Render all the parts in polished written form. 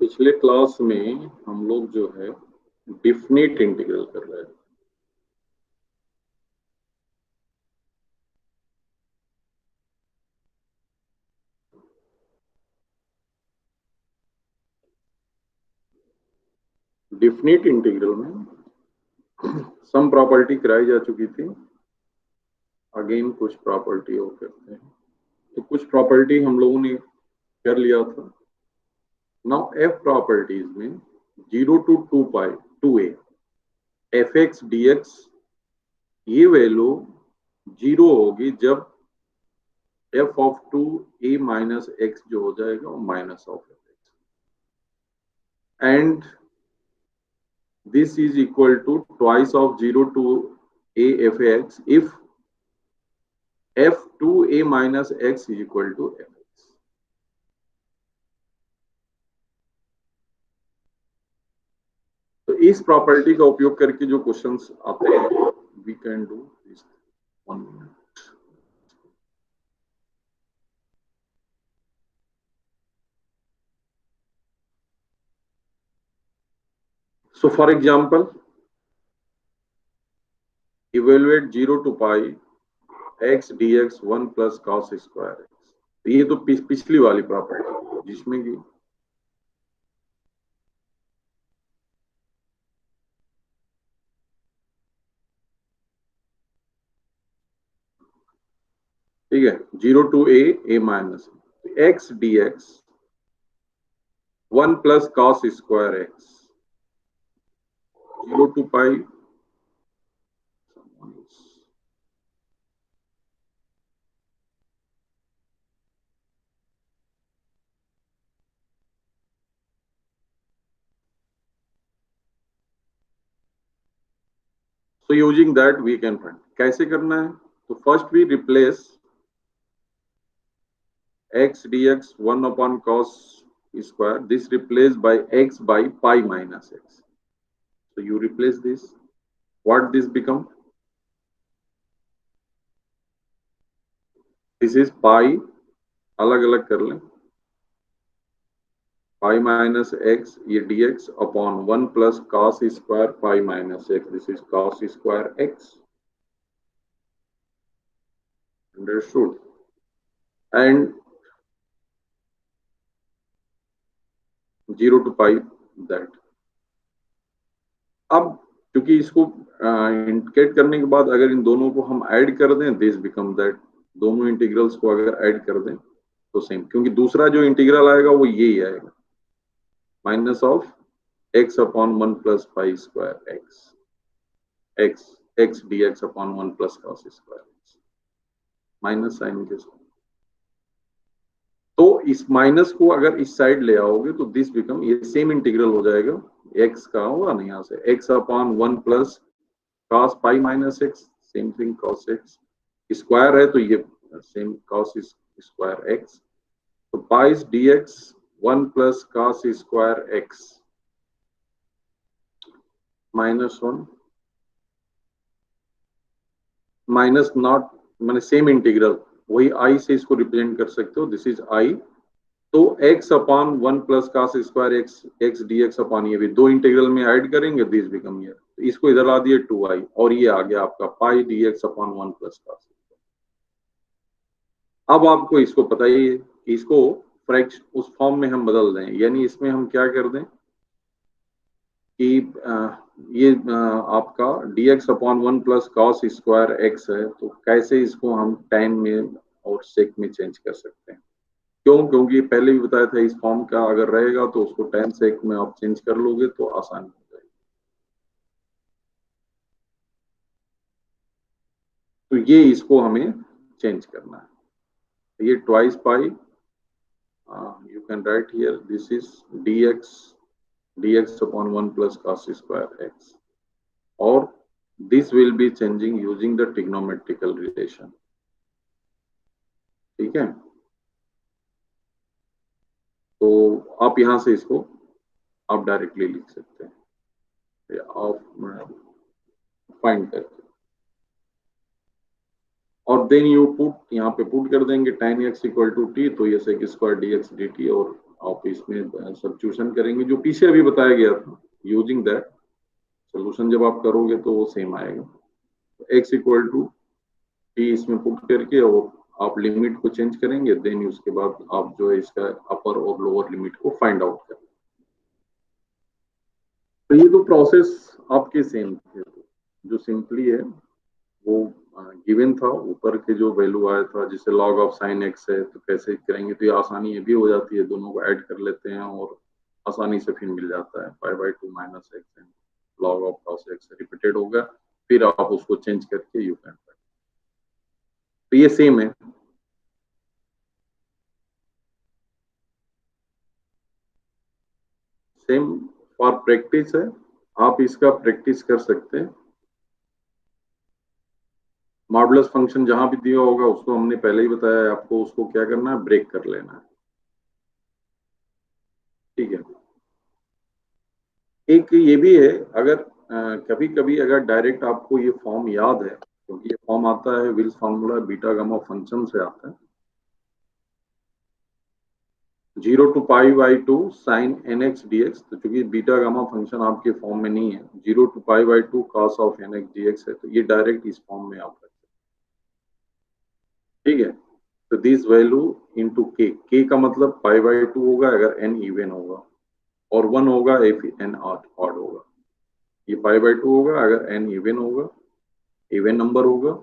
पिछले क्लास में हम लोग जो है डिफिनिट इंटीग्रल कर रहे हैं। डिफिनिट इंटीग्रल में सम प्रॉपर्टी कराई जा चुकी थी। अगेन कुछ प्रॉपर्टी और करते हैं। तो कुछ प्रॉपर्टी हम लोगों ने कर लिया था। नाउ एफ प्रॉपर्टीज में 0 to 2a F x D x ये वैल्यू 0 होगी जब F of 2a minus x जो हो जाएगा वो minus of x, and this is equal to twice of 0 to a fx if f2a minus x is equal to fx. तो इस property का उपयोग करके जो क्वेश्चंस आते हैं we can do this. 1 minute. So for example, evaluate 0 to pi x dx 1 plus cos square x. ये तो पिछली वाली प्रॉपर्टी जिसमें कि ठीक है 0 to a minus x dx 1 plus cos square x 0 to pi so using that we can find कैसे करना है। तो first we replace x dx 1 upon cos square, this replaced by x by pi minus x. So you replace this, what this become, this is pi, अलग अलग कर लें, pi minus x ये dx upon 1 plus cos square pi minus x, this is cos square x. Understood? And 0 to pi that. अब क्योंकि इसको indicate करने के बाद अगर इन दोनों को हम ऐड कर दें दिस बिकम दैट, दोनों इंटीग्रल्स को अगर ऐड कर दें तो सेम, क्योंकि दूसरा जो इंटीग्रल आएगा वो यही आएगा minus of X upon 1 plus pi square X X X D X upon 1 plus cos square X minus sine के साथ। तो इस माइनस को अगर इस साइड ले आओगे तो दिस बिकम, ये सेम इंटीग्रल हो जाएगा x का होगा ना यहाँ से x upon 1 plus cos pi minus x, same thing cos x square है तो ये सेम cos स्क्वायर x, तो पाई dx 1 plus cos square x minus 1 minus not मैंने सेम इंटीग्रल वही i से इसको रिप्रेजेंट कर सकते हो, दिस इज i, तो x upon 1 plus cos square X X D X upon ये भी दो इंटीग्रल में ऐड करेंगे दिस बिकम हियर, तो इसको इधर ला दिए 2i और ये आ गया आपका pi D X upon 1 plus cos। अब आपको इसको पता ही है कि इसको फ्रैक्शन उस फॉर्म में हम बदल दें, यानी इसमें हम क्या कर दें कि ये आपका dx upon 1 plus cos square x है, तो कैसे इसको हम tan में और sec में चेंज कर सकते हैं। क्यों? क्योंकि पहले भी बताया था इस फॉर्म का अगर रहेगा तो उसको tan sec में आप चेंज कर लोगे तो आसान हो जाएगा। तो ये इसको हमें चेंज करना है। ये twice pi you can write here this is dx upon 1 plus cos square x, or this will be changing using the trigonometrical relation। ठीक है, तो आप यहां से इसको आप डायरेक्टली लिख सकते हैं आप फाइंड करके, और देन यू पुट यहाँ पे पुट कर देंगे tan x equal to t, तो ये sec स्क्वायर dx dt, और आप इसमें सब्स्टिट्यूशन करेंगे जो पीछे अभी बताया गया था, यूजिंग दैट सोल्यूशन जब आप करोगे तो वो सेम आएगा। x इक्वल टू टी इसमें पुट करके और आप लिमिट को चेंज करेंगे, देन उसके बाद आप जो है इसका अपर और लोअर लिमिट को फाइंड आउट करेंगे। तो ये तो प्रोसेस आपके सेम थे, जो सिंपली है वो गिवन था, ऊपर के जो वैल्यू आया था, जैसे log ऑफ साइन एक्स है तो कैसे करेंगे, तो ये आसानी ये भी हो जाती है, दोनों को ऐड कर लेते हैं और आसानी से फिर मिल जाता है पाई by to minus x and log of cos x repeated होगा, फिर आप उसको चेंज करके यू कैन, तो ये सेम है। सेम फॉर प्रैक्टिस है, आप इसका प्रैक्टिस कर सकते हैं। मॉडुलस फंक्शन जहां भी दिया होगा उसको हमने पहले ही बताया है आपको, उसको क्या करना है, ब्रेक कर लेना है। ठीक है, एक ये भी है, अगर कभी कभी अगर डायरेक्ट आपको ये फॉर्म याद है, क्योंकि ये फॉर्म आता है Wallis formula beta gamma function से आता है, 0 to pi by two sine N X D X, तो चूंकि बीटा गामा फंक्शन आपके फॉर्म में नहीं है, 0 to pi by two cos of N X D X है, तो ये डायरेक्ट इस फॉर्म में आप रखें। ठीक है, तो दिस वैल्यू इंटू के, के का मतलब पाई बाई टू होगा अगर एन इवन होगा, और 1 होगा इफ एन ऑड होगा। ये पाई बाई टू होगा अगर एन इवन होगा, इवन नंबर होगा,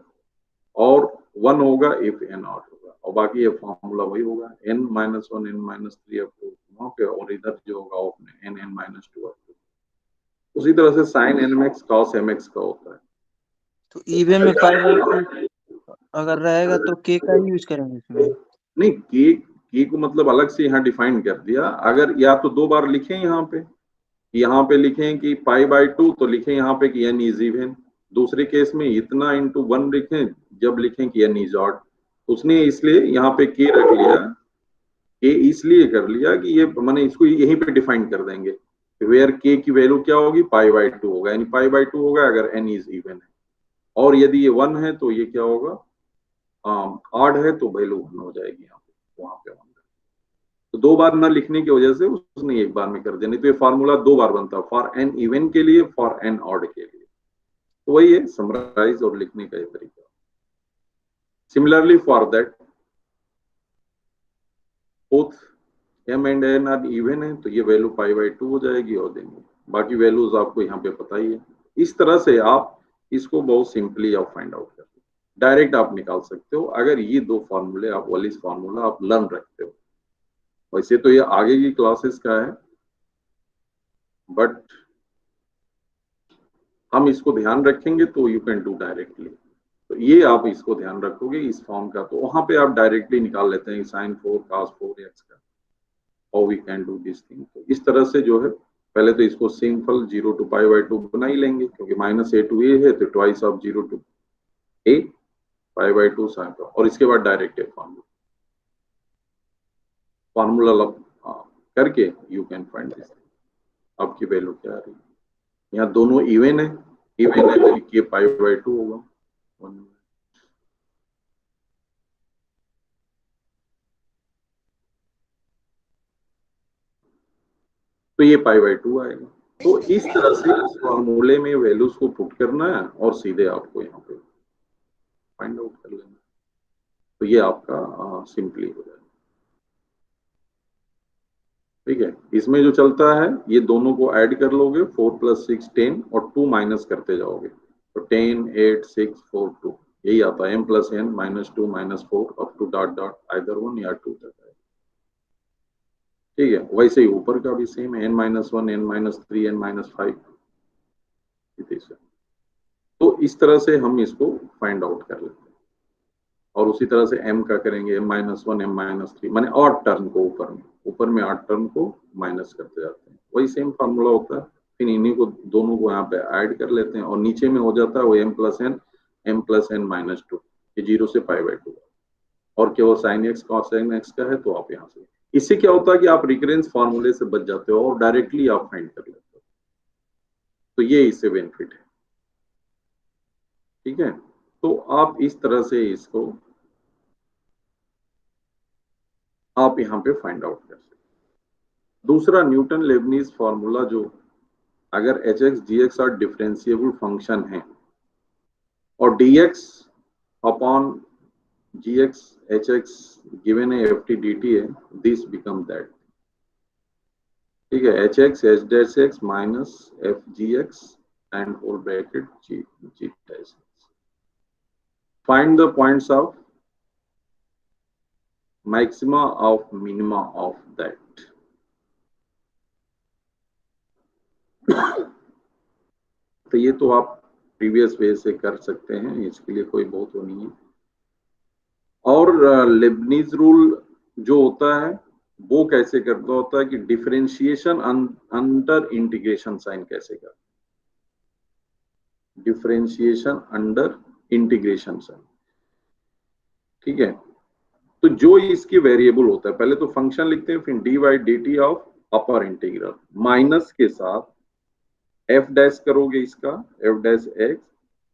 और 1 होगा इफ एन ऑड होगा, और बाकी ये फॉर्मूला वही होगा, N minus one N minus three up to वहां पे, और इधर जो होगा अपने N N minus two up to. उसी तरह से sine N X cos M X का होता है। तो इवन में पाई बाई टू अगर रहेगा तो के का ही यूज करेंगे इसमें? नहीं, के को मतलब अलग से यहाँ डिफाइन कर दिया, अगर या तो दो बार लिखें यहाँ पे लिखें कि पाई बाई टू, तो लिखें यहाँ पे कि एन इज इवन, दूसरे केस में इतना इंटू वन लिखें, जब लिखें कि एन इज ऑड। उसने इसलिए यहाँ पे के रख लिया, के इसलिए कर लिया कि ये मैंने इसको यहीं पे डिफाइन कर देंगे, वेयर के की वैल्यू क्या होगी, पाई बाई टू होगा, यानी पाई बाई टू होगा अगर एन इज इवन है, और यदि ये वन है तो ये क्या होगा, ऑड है तो वैल्यू वन हो जाएगी यहाँ पे, वहां पे वन। तो दो बार न लिखने की वजह से उसने एक बार में कर दिया, नहीं तो ये फार्मूला दो बार बनता, फॉर एन इवन के लिए, फॉर एन ऑड के लिए। तो वही है समराइज और लिखने का ये तरीका। Similarly for that both M and N are even है, तो ये वैल्यू पाई बाई टू हो जाएगी, और देंगे बाकी वैल्यूज आपको यहाँ पे पता ही है। इस तरह से आप इसको बहुत सिंपली आप फाइंड आउट कर, डायरेक्ट आप निकाल सकते हो, अगर ये दो फॉर्मूले आप वॉलिस फार्मूला आप लर्न रखते हो। वैसे तो ये आगे की क्लासेस का है, बट हम इसको ध्यान रखेंगे तो यू कैन डू डायरेक्टली। तो ये आप इसको ध्यान रखोगे इस फॉर्म का, तो वहां पे आप डायरेक्टली निकाल लेते हैं sine four cos four X का, how we can do this thing. तो इस तरह से जो है, पहले तो इसको simple 0 to pi by two बना ही लेंगे, क्योंकि माइनस ए टू ए है, तो twice of 0 to A pi by two sine, और इसके बाद डायरेक्ट ए फार्मूला करके यू कैन फाइंड दिस, आपकी वैल्यू क्या आ रही है। यहाँ दोनों इवन है, इवन है तो ये पाई बाई टू होगा। तो ये पाई बाई टू आएगा। तो इस तरह से इस फॉर्मूले में वैल्यूज को पुट करना है और सीधे आपको यहाँ पे फाइंड आउट कर लेना। तो ये आपका सिंपली हो जाएगा। ठीक है, इसमें जो चलता है ये दोनों को ऐड कर लोगे, 4 प्लस 6 10, और 2 माइनस करते जाओगे, तो 10 8 6 4 2, यही आता है, m plus N minus two minus four up to dot dot either one या टू तक है। ठीक है, वैसे ही ऊपर का भी सेम है, n minus one N minus three N minus five. तो इस तरह से हम इसको फाइंड आउट कर लेते हैं, और उसी तरह से m का करेंगे, m minus one M minus three, मैंने ऑड टर्म को ऊपर में ऑड टर्म को माइनस करते जाते हैं, वही सेम फार्मूला होता है। फिर इन्हीं को दोनों को यहाँ पे ऐड कर लेते हैं, और नीचे में हो जाता है वो m plus N minus two, ये 0 से पाई बाई टू, और केवल साइन एक्स कॉस एक्स का है, तो आप यहाँ से, इससे क्या होता है कि आप रिकरेंस फार्मूले से बच जाते हो और डायरेक्टली आप फाइंड कर लेते हो। तो ये इससे बेनिफिट है। ठीक है, तो आप इस तरह से इसको आप यहाँ पे फाइंड आउट कर सकते हैं। दूसरा न्यूटन लेबनीज फॉर्मूला, जो अगर H X G X are differentiable function है और D X upon G X H X given है एफ टी डी टी है, दिस बिकम दैट। ठीक है, H X H dash X minus F G X and whole bracket G G dash X. Find the points of maxima of minima of that. तो ये तो आप previous वे से कर सकते हैं, इसके लिए कोई बहुत वो नहीं है। और लेबनीज रूल जो होता है वो कैसे करता होता है कि डिफरेंशिएशन अंडर इंटीग्रेशन साइन कैसे करता, डिफरेंशिएशन अंडर इंटीग्रेशन साइन। ठीक है, तो जो इसकी वेरिएबल होता है, पहले तो फंक्शन लिखते हैं, फिर D by D T of upper integral minus के साथ एफ डैश करोगे इसका एफ डैश एक्स,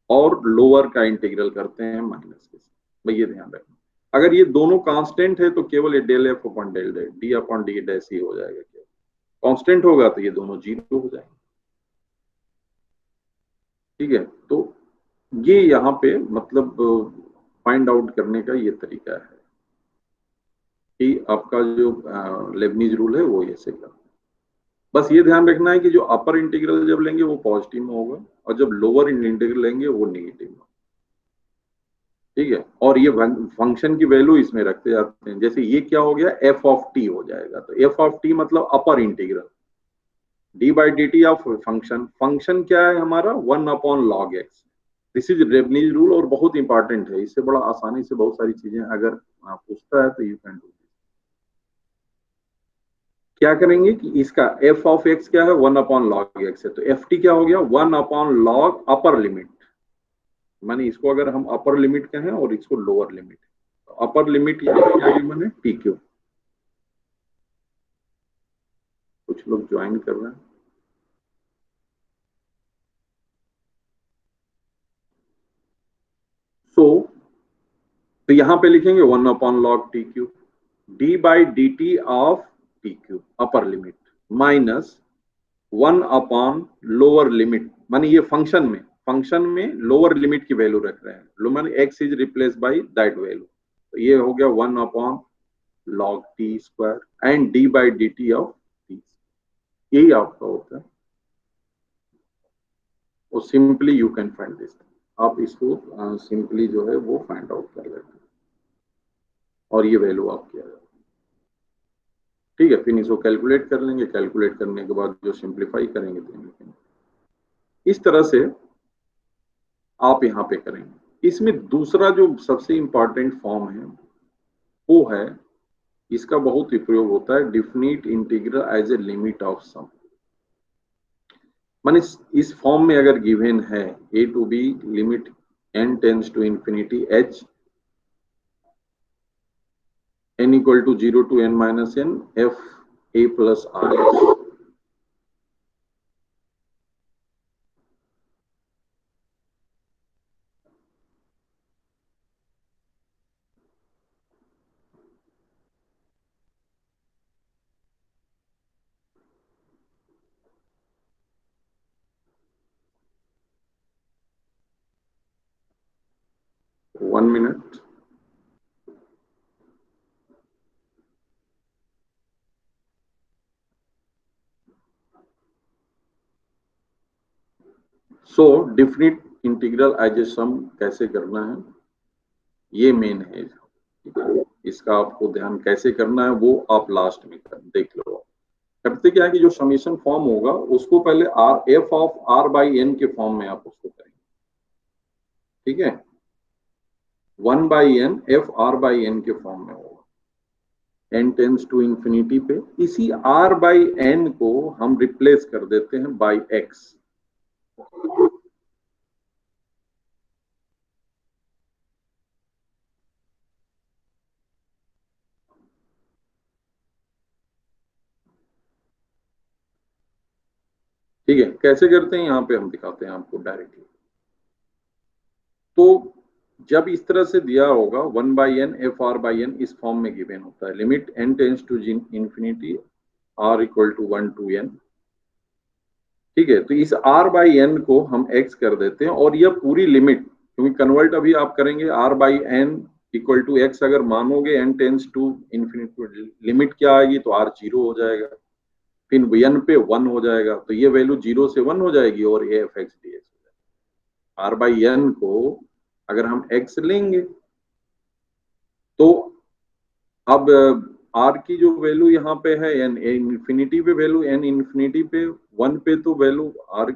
और लोअर का इंटीग्रल करते हैं माइनस के साथ। भाई ये ध्यान रखना, अगर ये दोनों कांस्टेंट है तो केवल ये del F upon del D upon D dash ही हो जाएगा। केवल कांस्टेंट होगा तो ये दोनों जीरो हो जाएंगे। ठीक है, तो ये यहाँ पे मतलब फाइंड आउट करने का ये तरीका है कि आपका जो लेबनीज रूल है वो ऐसे का। बस ये ध्यान रखना है कि जो अपर इंटीग्रल जब लेंगे वो पॉजिटिव में होगा और जब लोअर इंटीग्रल लेंगे वो नेगेटिव में। ठीक है, और ये फंक्शन की वैल्यू इसमें रखते जाते हैं। जैसे ये क्या हो गया, एफ ऑफ टी हो जाएगा, तो एफ ऑफ टी मतलब upper integral D by D T of function. Function क्या है हमारा, 1/log x। This is Lebanese rule और बहुत इंपॉर्टेंट है, इससे बड़ा आसानी से बहुत सारी चीजें अगर पूछता है तो यू कैन डू। क्या करेंगे कि इसका एफ ऑफ एक्स क्या है, 1/log x है, तो एफ टी क्या हो गया, 1/log अपर लिमिट। माने इसको अगर हम अपर लिमिट कहें और इसको लोअर लिमिट, तो अपर लिमिट क्या मैंने टी क्यू। कुछ लोग ज्वाइन कर रहे हैं। तो यहां पे लिखेंगे 1/log T Q D by D T of T Q upper limit minus 1/लोअर लिमिट। माने ये फंक्शन में लोअर लिमिट की वैल्यू रख रहे हैं, माने x is replace by that value, तो ये हो गया 1/log T square and D by D T of T. यही आपका होता है, और simply you can find this. आप इसको सिंपली जो है वो फाइंड आउट कर लेते हैं और ये वैल्यू आपकी आ जाती है। ठीक है, फिर इसको कैलकुलेट कर लेंगे, कैलकुलेट करने के बाद जो सिंप्लीफाई करेंगे तो इस तरह से आप यहाँ पे करेंगे। इसमें दूसरा जो सबसे इंपॉर्टेंट फॉर्म है वो है, इसका बहुत उपयोग होता है, definite integral as a limit of sum. माने इस फॉर्म में अगर गिवन है A to B limit n tends to infinity h n equal to 0 to n minus n f a plus r। 1 minute। So definite integral as a sum कैसे करना है, ये main है। ठीक है, इसका आपको ध्यान कैसे करना है वो आप लास्ट में देख लो। करते क्या है कि जो समीशन फॉर्म होगा उसको पहले R F of R by N के फॉर्म में आप उसको करेंगे। ठीक है, 1/n F R by N के फॉर्म में होगा, n टेंस टू इंफिनिटी पे। इसी r बाई एन को हम रिप्लेस कर देते हैं बाई x। ठीक है, कैसे करते हैं यहाँ पे हम दिखाते हैं आपको डायरेक्टली। तो जब इस तरह से दिया होगा 1/n F R by N इस फॉर्म में गिवन होता है, limit n tends to infinity r equal to 1 to n। ठीक है, तो इस r बाई एन को हम x कर देते हैं और यह पूरी लिमिट, क्योंकि कन्वर्ट अभी आप करेंगे r by N equal to X, अगर मानोगे n tends to infinity, limit क्या आएगी तो r 0 हो जाएगा, फिर n पे 1 हो जाएगा, तो ये वैल्यू 0 से 1 हो जाएगी और ये एफ एक्स डी एक्स हो जाएगा। r बाई एन को अगर हम x लेंगे तो अब r की जो वैल्यू यहाँ पे है n इन्फिनिटी पे वैल्यू, n इन्फिनिटी पे 1 पे, तो वैल्यू r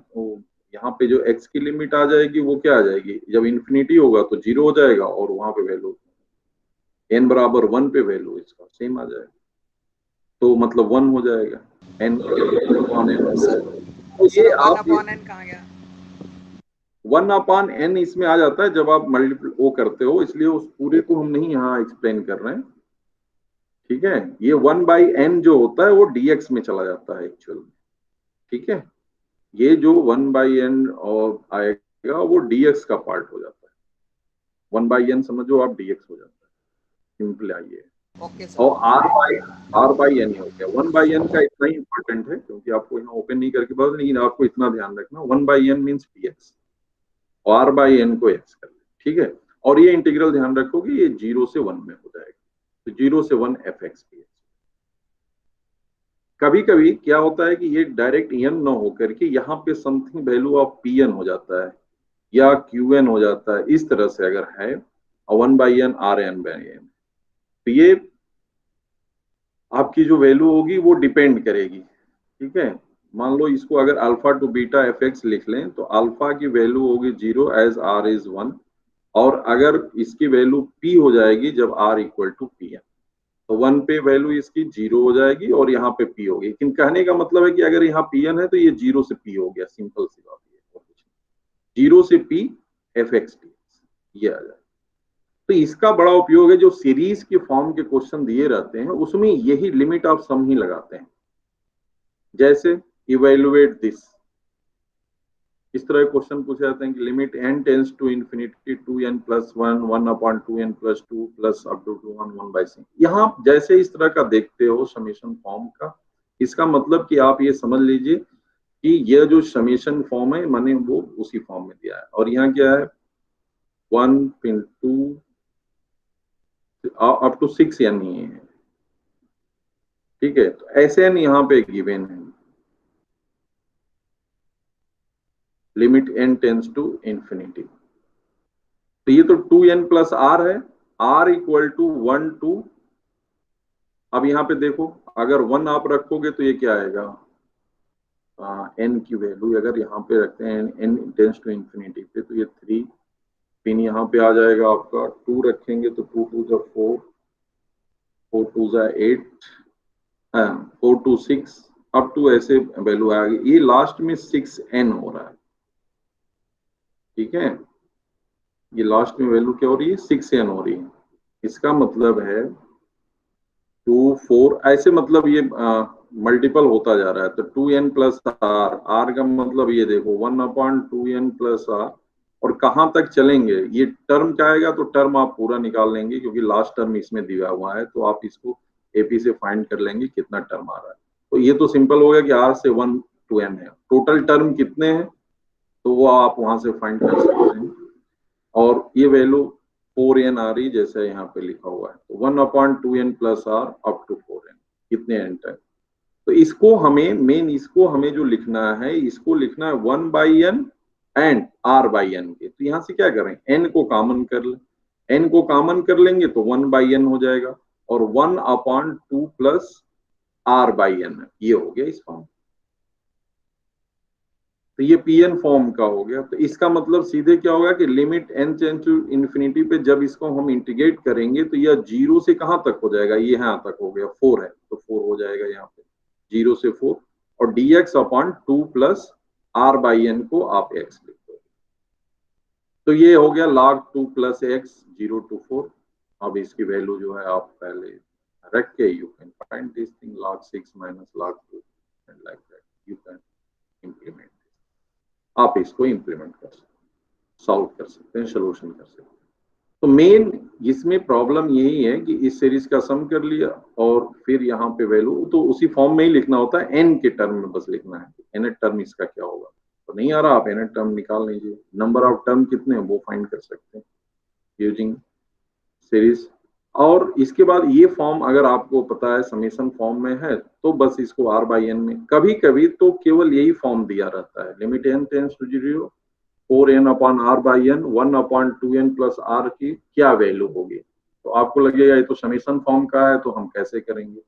यहाँ पे जो x की लिमिट आ जाएगी वो क्या आ जाएगी, जब इन्फिनिटी होगा तो 0 हो जाएगा और वहां पे वैल्यू n बराबर 1 पे वैल्यू इसका सेम आ जाएगा, तो मतलब 1 हो जाएगा n तो ये वन आप अपॉन एन कहाँ गया? 1 अपान n इसमें आ जाता है जब आप मल्टीप्ल वो करते हो, इसलिए उस पूरे को हम नहीं यहाँ एक्सप्लेन कर रहे हैं। ठीक है, ये 1 बाई एन जो होता है वो dx में चला जाता है एक्चुअल में। ठीक है, ये जो 1 बाई एन और आएगा वो dx का पार्ट हो जाता है, 1 बाई एन समझो आप dx हो जाता है, सिंपल आइए। Okay sir. और r बाई एन हो गया, 1 बाई एन का इतना ही इंपॉर्टेंट है क्योंकि आपको यहाँ ओपन नहीं करके बता, लेकिन आपको इतना ध्यान रखना 1 बाई एन मीन्स dx और r बाई एन को x कर ले। ठीक है, और ये इंटीग्रल ध्यान रखोगे ये 0 से 1 में हो जाएगा, तो 0 से 1 एफ एक्स डी एक्स। कभी कभी क्या होता है कि ये डायरेक्ट एन न होकर के यहाँ पे something value of P N हो जाता है या क्यू एन हो जाता है, इस तरह से अगर है 1 by N R N by N, तो ये आपकी जो वैल्यू होगी वो डिपेंड करेगी। ठीक है, मान लो इसको अगर alpha two beta F x लिख लें तो अल्फा की वैल्यू होगी 0 एज आर इज 1, और अगर इसकी वैल्यू p हो जाएगी जब r equal to P N, तो 1 पे वैल्यू इसकी 0 हो जाएगी और यहाँ पे p होगी। लेकिन कहने का मतलब है कि अगर यहाँ पी एन है तो ये 0 से p हो गया, सिंपल सी बात है, 0 से p एफ एक्स ये आ जाए। तो इसका बड़ा उपयोग है, जो सीरीज के फॉर्म के क्वेश्चन दिए रहते हैं उसमें यही लिमिट ऑफ सम ही लगाते हैं, जैसे इवेल्युएट दिस, इस तरह क्वेश्चन पूछे जाते हैं कि limit n tends to infinity 2n plus 1 1 upon 2n plus 2 plus up to 2 1 by C. यहाँ जैसे इस तरह का देखते हो समेशन फॉर्म का, इसका मतलब कि आप ये समझ लीजिए कि यह जो समेशन फॉर्म है माने वो उसी फॉर्म में दिया है, और यहाँ क्या है 1 पिन 2 अप टू 6n ही है। ठीक है, तो ऐसे n यहाँ पे गिवन है, limit n tends to infinity, तो ये तो 2n प्लस आर है, r इक्वल टू 1 टू, अब यहाँ पे देखो अगर 1 आप रखोगे तो ये क्या आएगा, n की वैल्यू अगर यहाँ पे रखते हैं n टेंस टू इंफिनिटी पे तो ये 3, पिन यहाँ पे आ जाएगा आपका, 2 रखेंगे तो 2 2 जा 4, 4 2 जा 8, 4 2 6 अप टू ऐसे वैल्यू आ गई, ये लास्ट में 6n हो रहा है। ठीक है, ये लास्ट में वैल्यू क्या हो रही है 6n हो रही है, इसका मतलब है 2 4 ऐसे, मतलब ये मल्टीपल होता जा रहा है, तो 2n प्लस आर, आर का मतलब ये देखो 1 अपॉन 2n प्लस आर, और कहाँ तक चलेंगे ये टर्म क्या आएगा, तो टर्म आप पूरा निकाल लेंगे क्योंकि लास्ट टर्म इसमें दिया हुआ है, तो आप इसको एपी से फाइंड कर लेंगे कितना टर्म आ रहा है। तो ये तो सिंपल हो गया कि r से 1 to n है, टोटल टर्म कितने हैं तो वो आप वहां से फाइंड कर सकते हैं, और ये वैल्यू 4n आ रही जैसे यहाँ पे लिखा हुआ है, तो 1 upon 2n plus r up to 4n, कितने n तक। तो इसको हमें मेन, इसको हमें जो लिखना है, इसको लिखना है 1 by n and r by N के, तो यहाँ से क्या करें n को कॉमन कर लें, n को कॉमन कर लेंगे तो 1 बाई एन हो जाएगा, और 1 upon 2 plus r by n, ये हो गया इस फॉर्म। तो ये pn फॉर्म का हो गया, तो इसका मतलब सीधे क्या होगा कि limit n tends to infinity पे जब इसको हम इंटीग्रेट करेंगे तो यह 0 से कहां तक हो जाएगा, ये यहाँ तक हो गया, 4 है तो 4 हो जाएगा यहाँ पे 0 से 4, और dx upon 2 plus r by n को आप x लिख दो, तो ये हो गया log 2 प्लस x 0 to 4। अब इसकी वैल्यू जो है आप पहले रख के you can find this thing log 6 minus log 2 and like that you can implement, आप इसको इंप्लीमेंट कर सकते हैं, सॉल्व कर सकते हैं, सोल्यूशन कर सकते हैं। तो मेन इसमें प्रॉब्लम यही है कि इस सीरीज का सम कर लिया और फिर यहाँ पे वैल्यू तो उसी फॉर्म में ही लिखना होता है, एन के टर्म में बस लिखना है, एन टर्म इसका क्या होगा। तो नहीं आ रहा, आप एन टर्म निकाल लीजिए, नंबर ऑफ टर्म कितने हैं वो फाइंड कर सकते हैं यूजिंग सीरीज। और इसके बाद ये फॉर्म अगर आपको पता है समेशन फॉर्म में है तो बस इसको आर बाई एन में, कभी कभी तो केवल यही फॉर्म दिया रहता है, limit n tends to 0 4n upon r by n 1 upon 2n plus r की क्या वैल्यू होगी। तो आपको लगेगा ये तो समेशन फॉर्म का है तो हम कैसे करेंगे,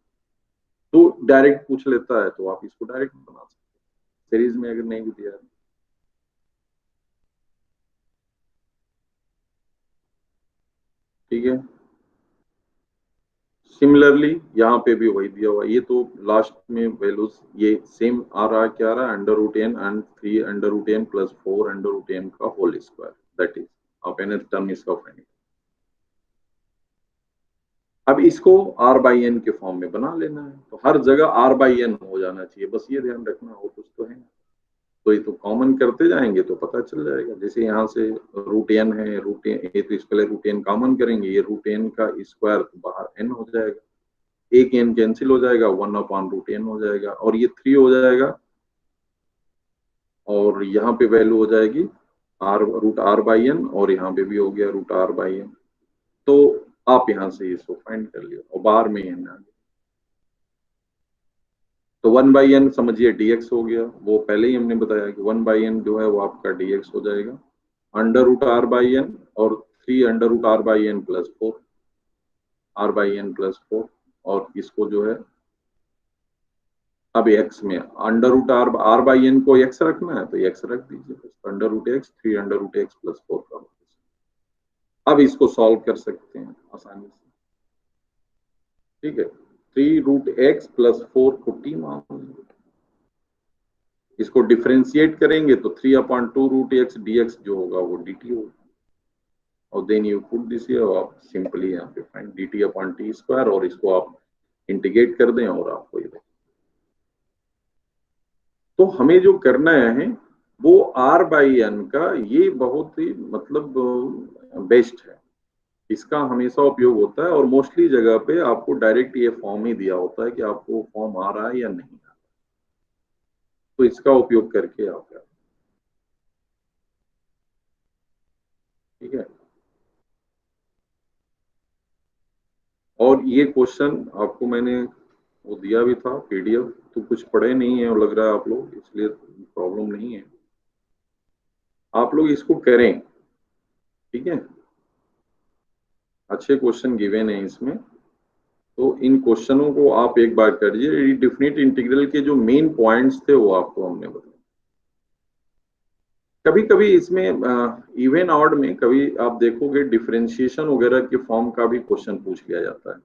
तो डायरेक्ट पूछ लेता है तो आप इसको डायरेक्ट बना सकते हैं सीरीज में अगर नहीं भी दिया है। ठीक है, सिमिलरली यहाँ पे भी वही दिया हुआ, ये तो लास्ट में वैल्यूज ये सेम आ रहा है, क्या आ रहा है, under root n and 3 under root n plus 4 under root n का होल स्क्वायर, दैट इज आप एन टर्म इसका फाइंड। अब इसको आर बाई एन के फॉर्म में बना लेना है, तो हर जगह आर बाई एन हो जाना चाहिए, बस ये ध्यान रखना, और कुछ तो है। तो ये तो कॉमन करते जाएंगे तो पता चल जाएगा, जैसे यहाँ से रूट एन है, रूट एन ए तो इसके लिए रूट एन कॉमन करेंगे, ये रूट एन का स्क्वायर तो बाहर एन हो जाएगा, एक एन कैंसिल हो जाएगा, 1 अपॉन रूट एन हो जाएगा, और ये 3 हो जाएगा, और यहाँ पे वैल्यू हो जाएगी r root r by n, और यहाँ पे भी हो गया रूट आर बाई एन। तो आप यहाँ से इसको फाइंड कर लियो और बाहर में एन आ गया, तो 1/n समझिए dx हो गया, वो पहले ही हमने बताया कि 1/n जो है वो आपका dx हो जाएगा, under root r by n और 3 under root r by n plus 4 r by n plus 4, और इसको जो है अब x में under root r by n को x रखना है तो x रख दीजिए, बस under root x 3 under root x plus 4 का। अब इसको सॉल्व कर सकते हैं आसानी से, ठीक है, 3 रूट एक्स प्लस 4 को t मान लीजिए, इसको डिफरेंशिएट करेंगे तो 3 upon 2 root x D x जो होगा वो डी टी होगा, और then you put this here, आप सिंपली यहाँ पे find d t upon t square, और इसको आप इंटीग्रेट कर दें और आपको ये, तो हमें जो करना है वो आर बाई एन का ये बहुत ही मतलब बेस्ट है, इसका हमेशा उपयोग होता है, और मोस्टली जगह पे आपको डायरेक्ट ये फॉर्म ही दिया होता है कि आपको फॉर्म आ रहा है या नहीं आ रहा, तो इसका उपयोग करके आप, ठीक है। और ये क्वेश्चन आपको मैंने वो दिया भी था पीडीएफ, तो कुछ पढ़े नहीं है और लग रहा है आप लोग, इसलिए प्रॉब्लम नहीं है, आप लोग इसको करें, ठीक है। अच्छे क्वेश्चन गिवन है इसमें, तो इन क्वेश्चनों को आप एक बार करिए, डिफिनिट इंटीग्रल के जो मेन पॉइंट्स थे वो आपको हमने बताया। कभी कभी इसमें इवन ऑड में कभी आप देखोगे डिफरेंशिएशन वगैरह के फॉर्म का भी क्वेश्चन पूछ लिया जाता है,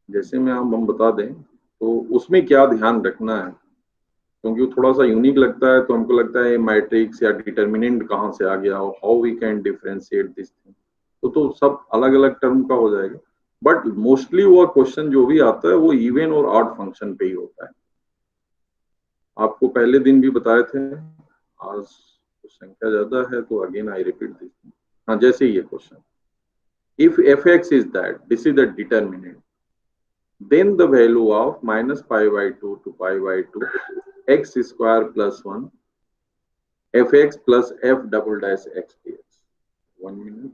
जैसे में हम बता दें तो उसमें क्या ध्यान रखना है, क्योंकि वो थोड़ा सा यूनिक लगता है, तो हमको लगता है मैट्रिक्स या डिटर्मिनेंट कहाँ से आ गया और how we can differentiate this thing, तो सब अलग अलग टर्म का हो जाएगा, बट मोस्टली वो क्वेश्चन जो भी आता है वो इवन और ऑड फंक्शन पे ही होता है। आपको पहले दिन भी बताए थे, आज तो संख्या ज्यादा है तो अगेन आई रिपीट दिस। हाँ, जैसे ये question, if F x is that this is the determinant, then the value of minus pi by 2 to pi by 2 x square plus 1 fx plus f double dash x dx. 1 minute.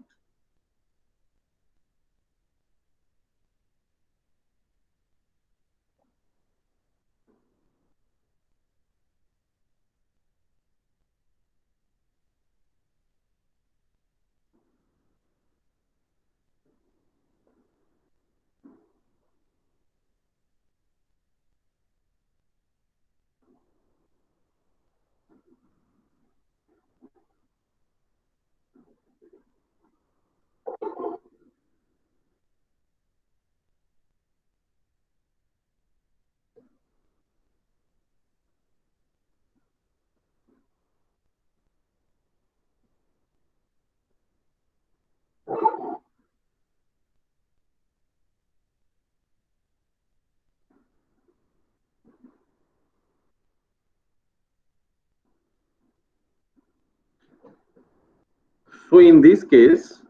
So in this case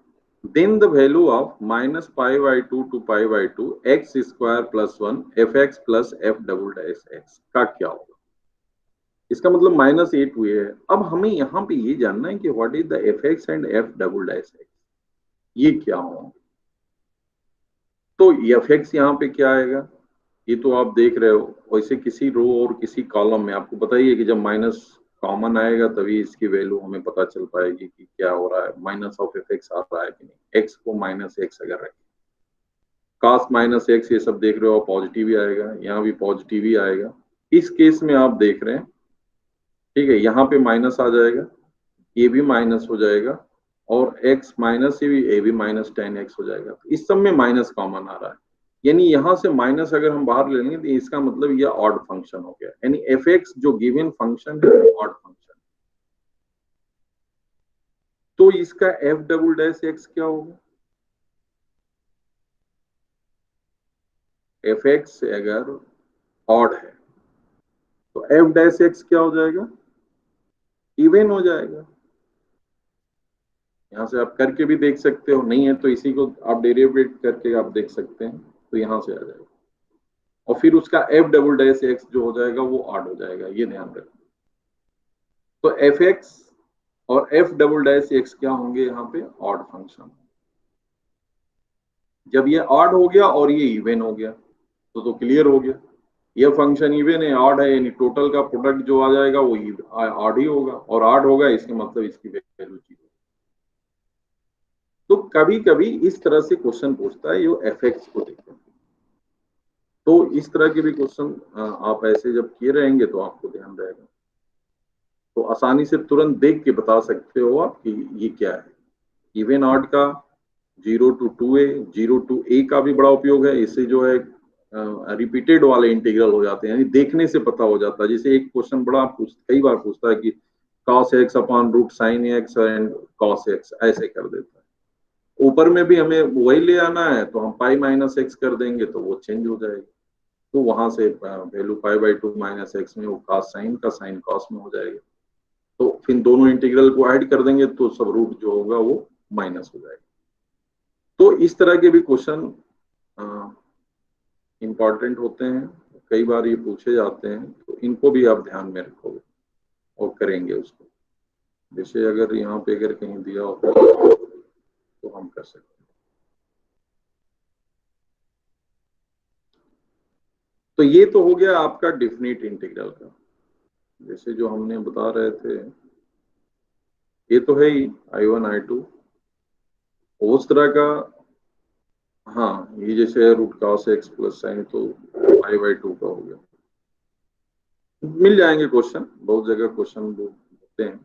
then the value of minus pi by 2 to pi by 2 x square plus 1 fx plus f double dash x का क्या होगा। इसका मतलब minus 8 हुए है। अब हमें यहाँ पे ये जानना है कि what is the F x and F double dash x, ये क्या होगा। तो एफ एक्स यहाँ पे क्या आएगा, ये तो आप देख रहे हो। वैसे किसी रो और किसी कॉलम में आपको पता ही है कि जब माइनस कॉमन आएगा तभी इसकी वैल्यू हमें पता चल पाएगी कि क्या हो रहा है, माइनस ऑफ एफ एक्स आ रहा है कि नहीं। एक्स को माइनस एक्स अगर रखें, कास माइनस एक्स ये सब देख रहे हो, पॉजिटिव ही आएगा, यहाँ भी पॉजिटिव ही आएगा। इस केस में आप देख रहे हैं, ठीक है, यहाँ पे माइनस आ जाएगा, ये भी माइनस हो जाएगा, और x माइनस ए भी माइनस 10x हो जाएगा। तो इस सब में माइनस कॉमन आ रहा है, यानी यहां से माइनस अगर हम बाहर ले लेंगे तो इसका मतलब ये ऑड फंक्शन हो गया, यानी एफ एक्स जो गिवन फंक्शन है ऑड फंक्शन। तो इसका एफ डबल डैश एक्स क्या होगा, एफ एक्स अगर ऑड है तो एफ डैश एक्स क्या हो जाएगा, इवन हो जाएगा। यहाँ से आप करके भी देख सकते हो, नहीं है तो इसी को आप डेरिवेट करके आप देख सकते हैं, तो यहां से आ जाएगा। और फिर उसका एफ डबल डैश एक्स जो हो जाएगा वो ऑड हो जाएगा, ये ध्यान रखना। तो एफ एक्स और एफ डबल डैश एक्स क्या होंगे यहाँ पे, ऑड फंक्शन। जब ये ऑड हो गया और ये इवन हो गया तो क्लियर हो गया, ये फंक्शन इवन है, ऑड है, यानी टोटल का प्रोडक्ट जो आ जाएगा वो ऑड ही होगा, और ऑड होगा इसके मतलब इसकी वैल्यू जीरो। तो कभी कभी इस तरह से क्वेश्चन पूछता है, ये एफ एक्स को देखते हैं। तो इस तरह के भी क्वेश्चन आप ऐसे जब किए रहेंगे तो आपको ध्यान रहेगा, तो आसानी से तुरंत देख के बता सकते हो आप कि ये क्या है। इवन ऑड का 0 to 2a, 0 to a का भी बड़ा उपयोग है, इससे जो है रिपीटेड वाले इंटीग्रल हो जाते हैं, यानी देखने से पता हो जाता है। जैसे एक क्वेश्चन बड़ा कई बार पूछता है कि cos x upon root sine x and cos x, ऐसे कर देता है। ऊपर में भी हमें वही ले आना है तो हम पाई माइनस एक्स कर देंगे तो वो चेंज हो जाएगी, तो वहां से value pi by 2 minus x में वो cos साइन का साइन कॉस में हो जाएगा। तो फिर दोनों इंटीग्रल को ऐड कर देंगे तो सब रूट जो होगा वो माइनस हो जाएगा। तो इस तरह के भी क्वेश्चन इंपॉर्टेंट होते हैं, कई बार ये पूछे जाते हैं, तो इनको भी आप ध्यान में रखोगे और करेंगे उसको। जैसे अगर यहाँ पे अगर कहीं दिया हो तो हम कर सकते हैं। तो ये तो हो गया आपका डिफिनिट इंटीग्रल का, जैसे जो हमने बता रहे थे, ये तो है ही I1 I2 उस तरह का। हाँ, ये जैसे root cos x plus sine तो पाई बाई 2 का हो गया। मिल जाएंगे क्वेश्चन, बहुत जगह क्वेश्चन होते हैं,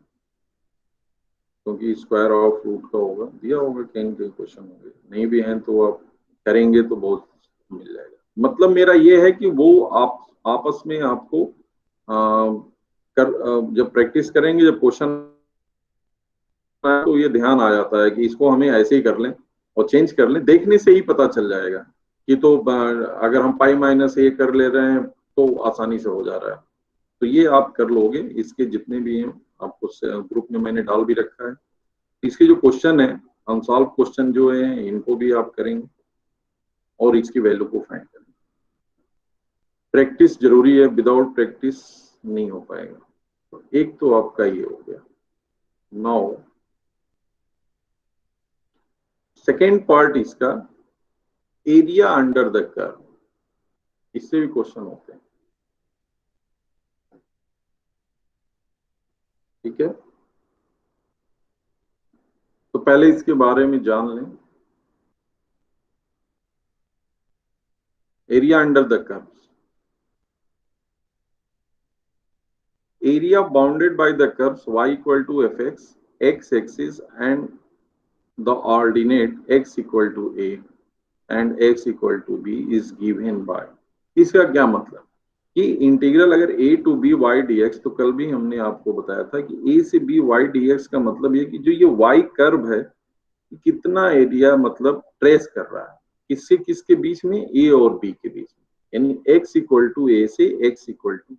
क्योंकि स्क्वायर ऑफ रूट का होगा, दिया होगा कहीं कहीं क्वेश्चन होंगे, नहीं भी हैं तो आप करेंगे तो बहुत मिल जाएगा। मतलब मेरा ये है कि वो आप आपस में आपको जब प्रैक्टिस करेंगे, जब क्वेश्चन तो ये ध्यान आ जाता है कि इसको हमें ऐसे ही कर लें और चेंज कर लें, देखने से ही पता चल जाएगा कि तो अगर हम पाई माइनस ए कर ले रहे हैं तो आसानी से हो जा रहा है। तो ये आप कर लोगे, इसके जितने भी हैं आपको ग्रुप में मैंने डाल भी रखा है। इसके जो क्वेश्चन है, अनसॉल्व क्वेश्चन जो है, इनको भी आप करेंगे और इसकी वैल्यू को फाइंड करेंगे। प्रैक्टिस जरूरी है, विदाउट प्रैक्टिस नहीं हो पाएगा। तो एक तो आपका ये हो गया। नाउ सेकेंड पार्ट इसका, एरिया अंडर द कर्व, इससे भी क्वेश्चन होते हैं, ठीक है। तो पहले इसके बारे में जान लें, area under the curve, area bounded by the curves y equal to fx, x axis and the ordinate x equal to a and x equal to b is given by। इसका क्या मतलब कि इंटीग्रल अगर a to b y dx, तो कल भी हमने आपको बताया था कि a से b y dx का मतलब ये कि जो ये y कर्व है कितना एरिया मतलब ट्रेस कर रहा है, किससे किसके बीच में, a और b के बीच में, यानी x इक्वल टू a से x इक्वल टू,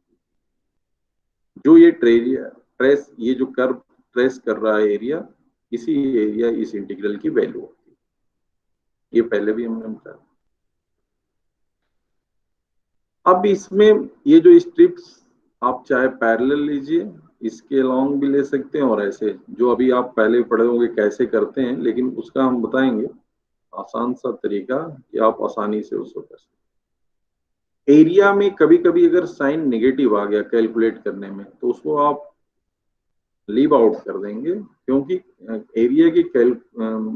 जो ये ट्रेस, ये जो कर्व ट्रेस कर रहा है एरिया, इसी एरिया इस इंटीग्रल की वैल्यू होती है। ये पहले भी हमने बताया। अब इसमें ये जो स्ट्रिप्स आप चाहे पैरेलल लीजिए, इसके लॉन्ग भी ले सकते हैं, और ऐसे जो अभी आप पहले पढ़े होंगे कैसे करते हैं, लेकिन उसका हम बताएंगे आसान सा तरीका कि आप आसानी से उसको कर सकते। एरिया में कभी कभी अगर साइन नेगेटिव आ गया कैलकुलेट करने में, तो उसको आप लीव आउट कर देंगे, क्योंकि एरिया की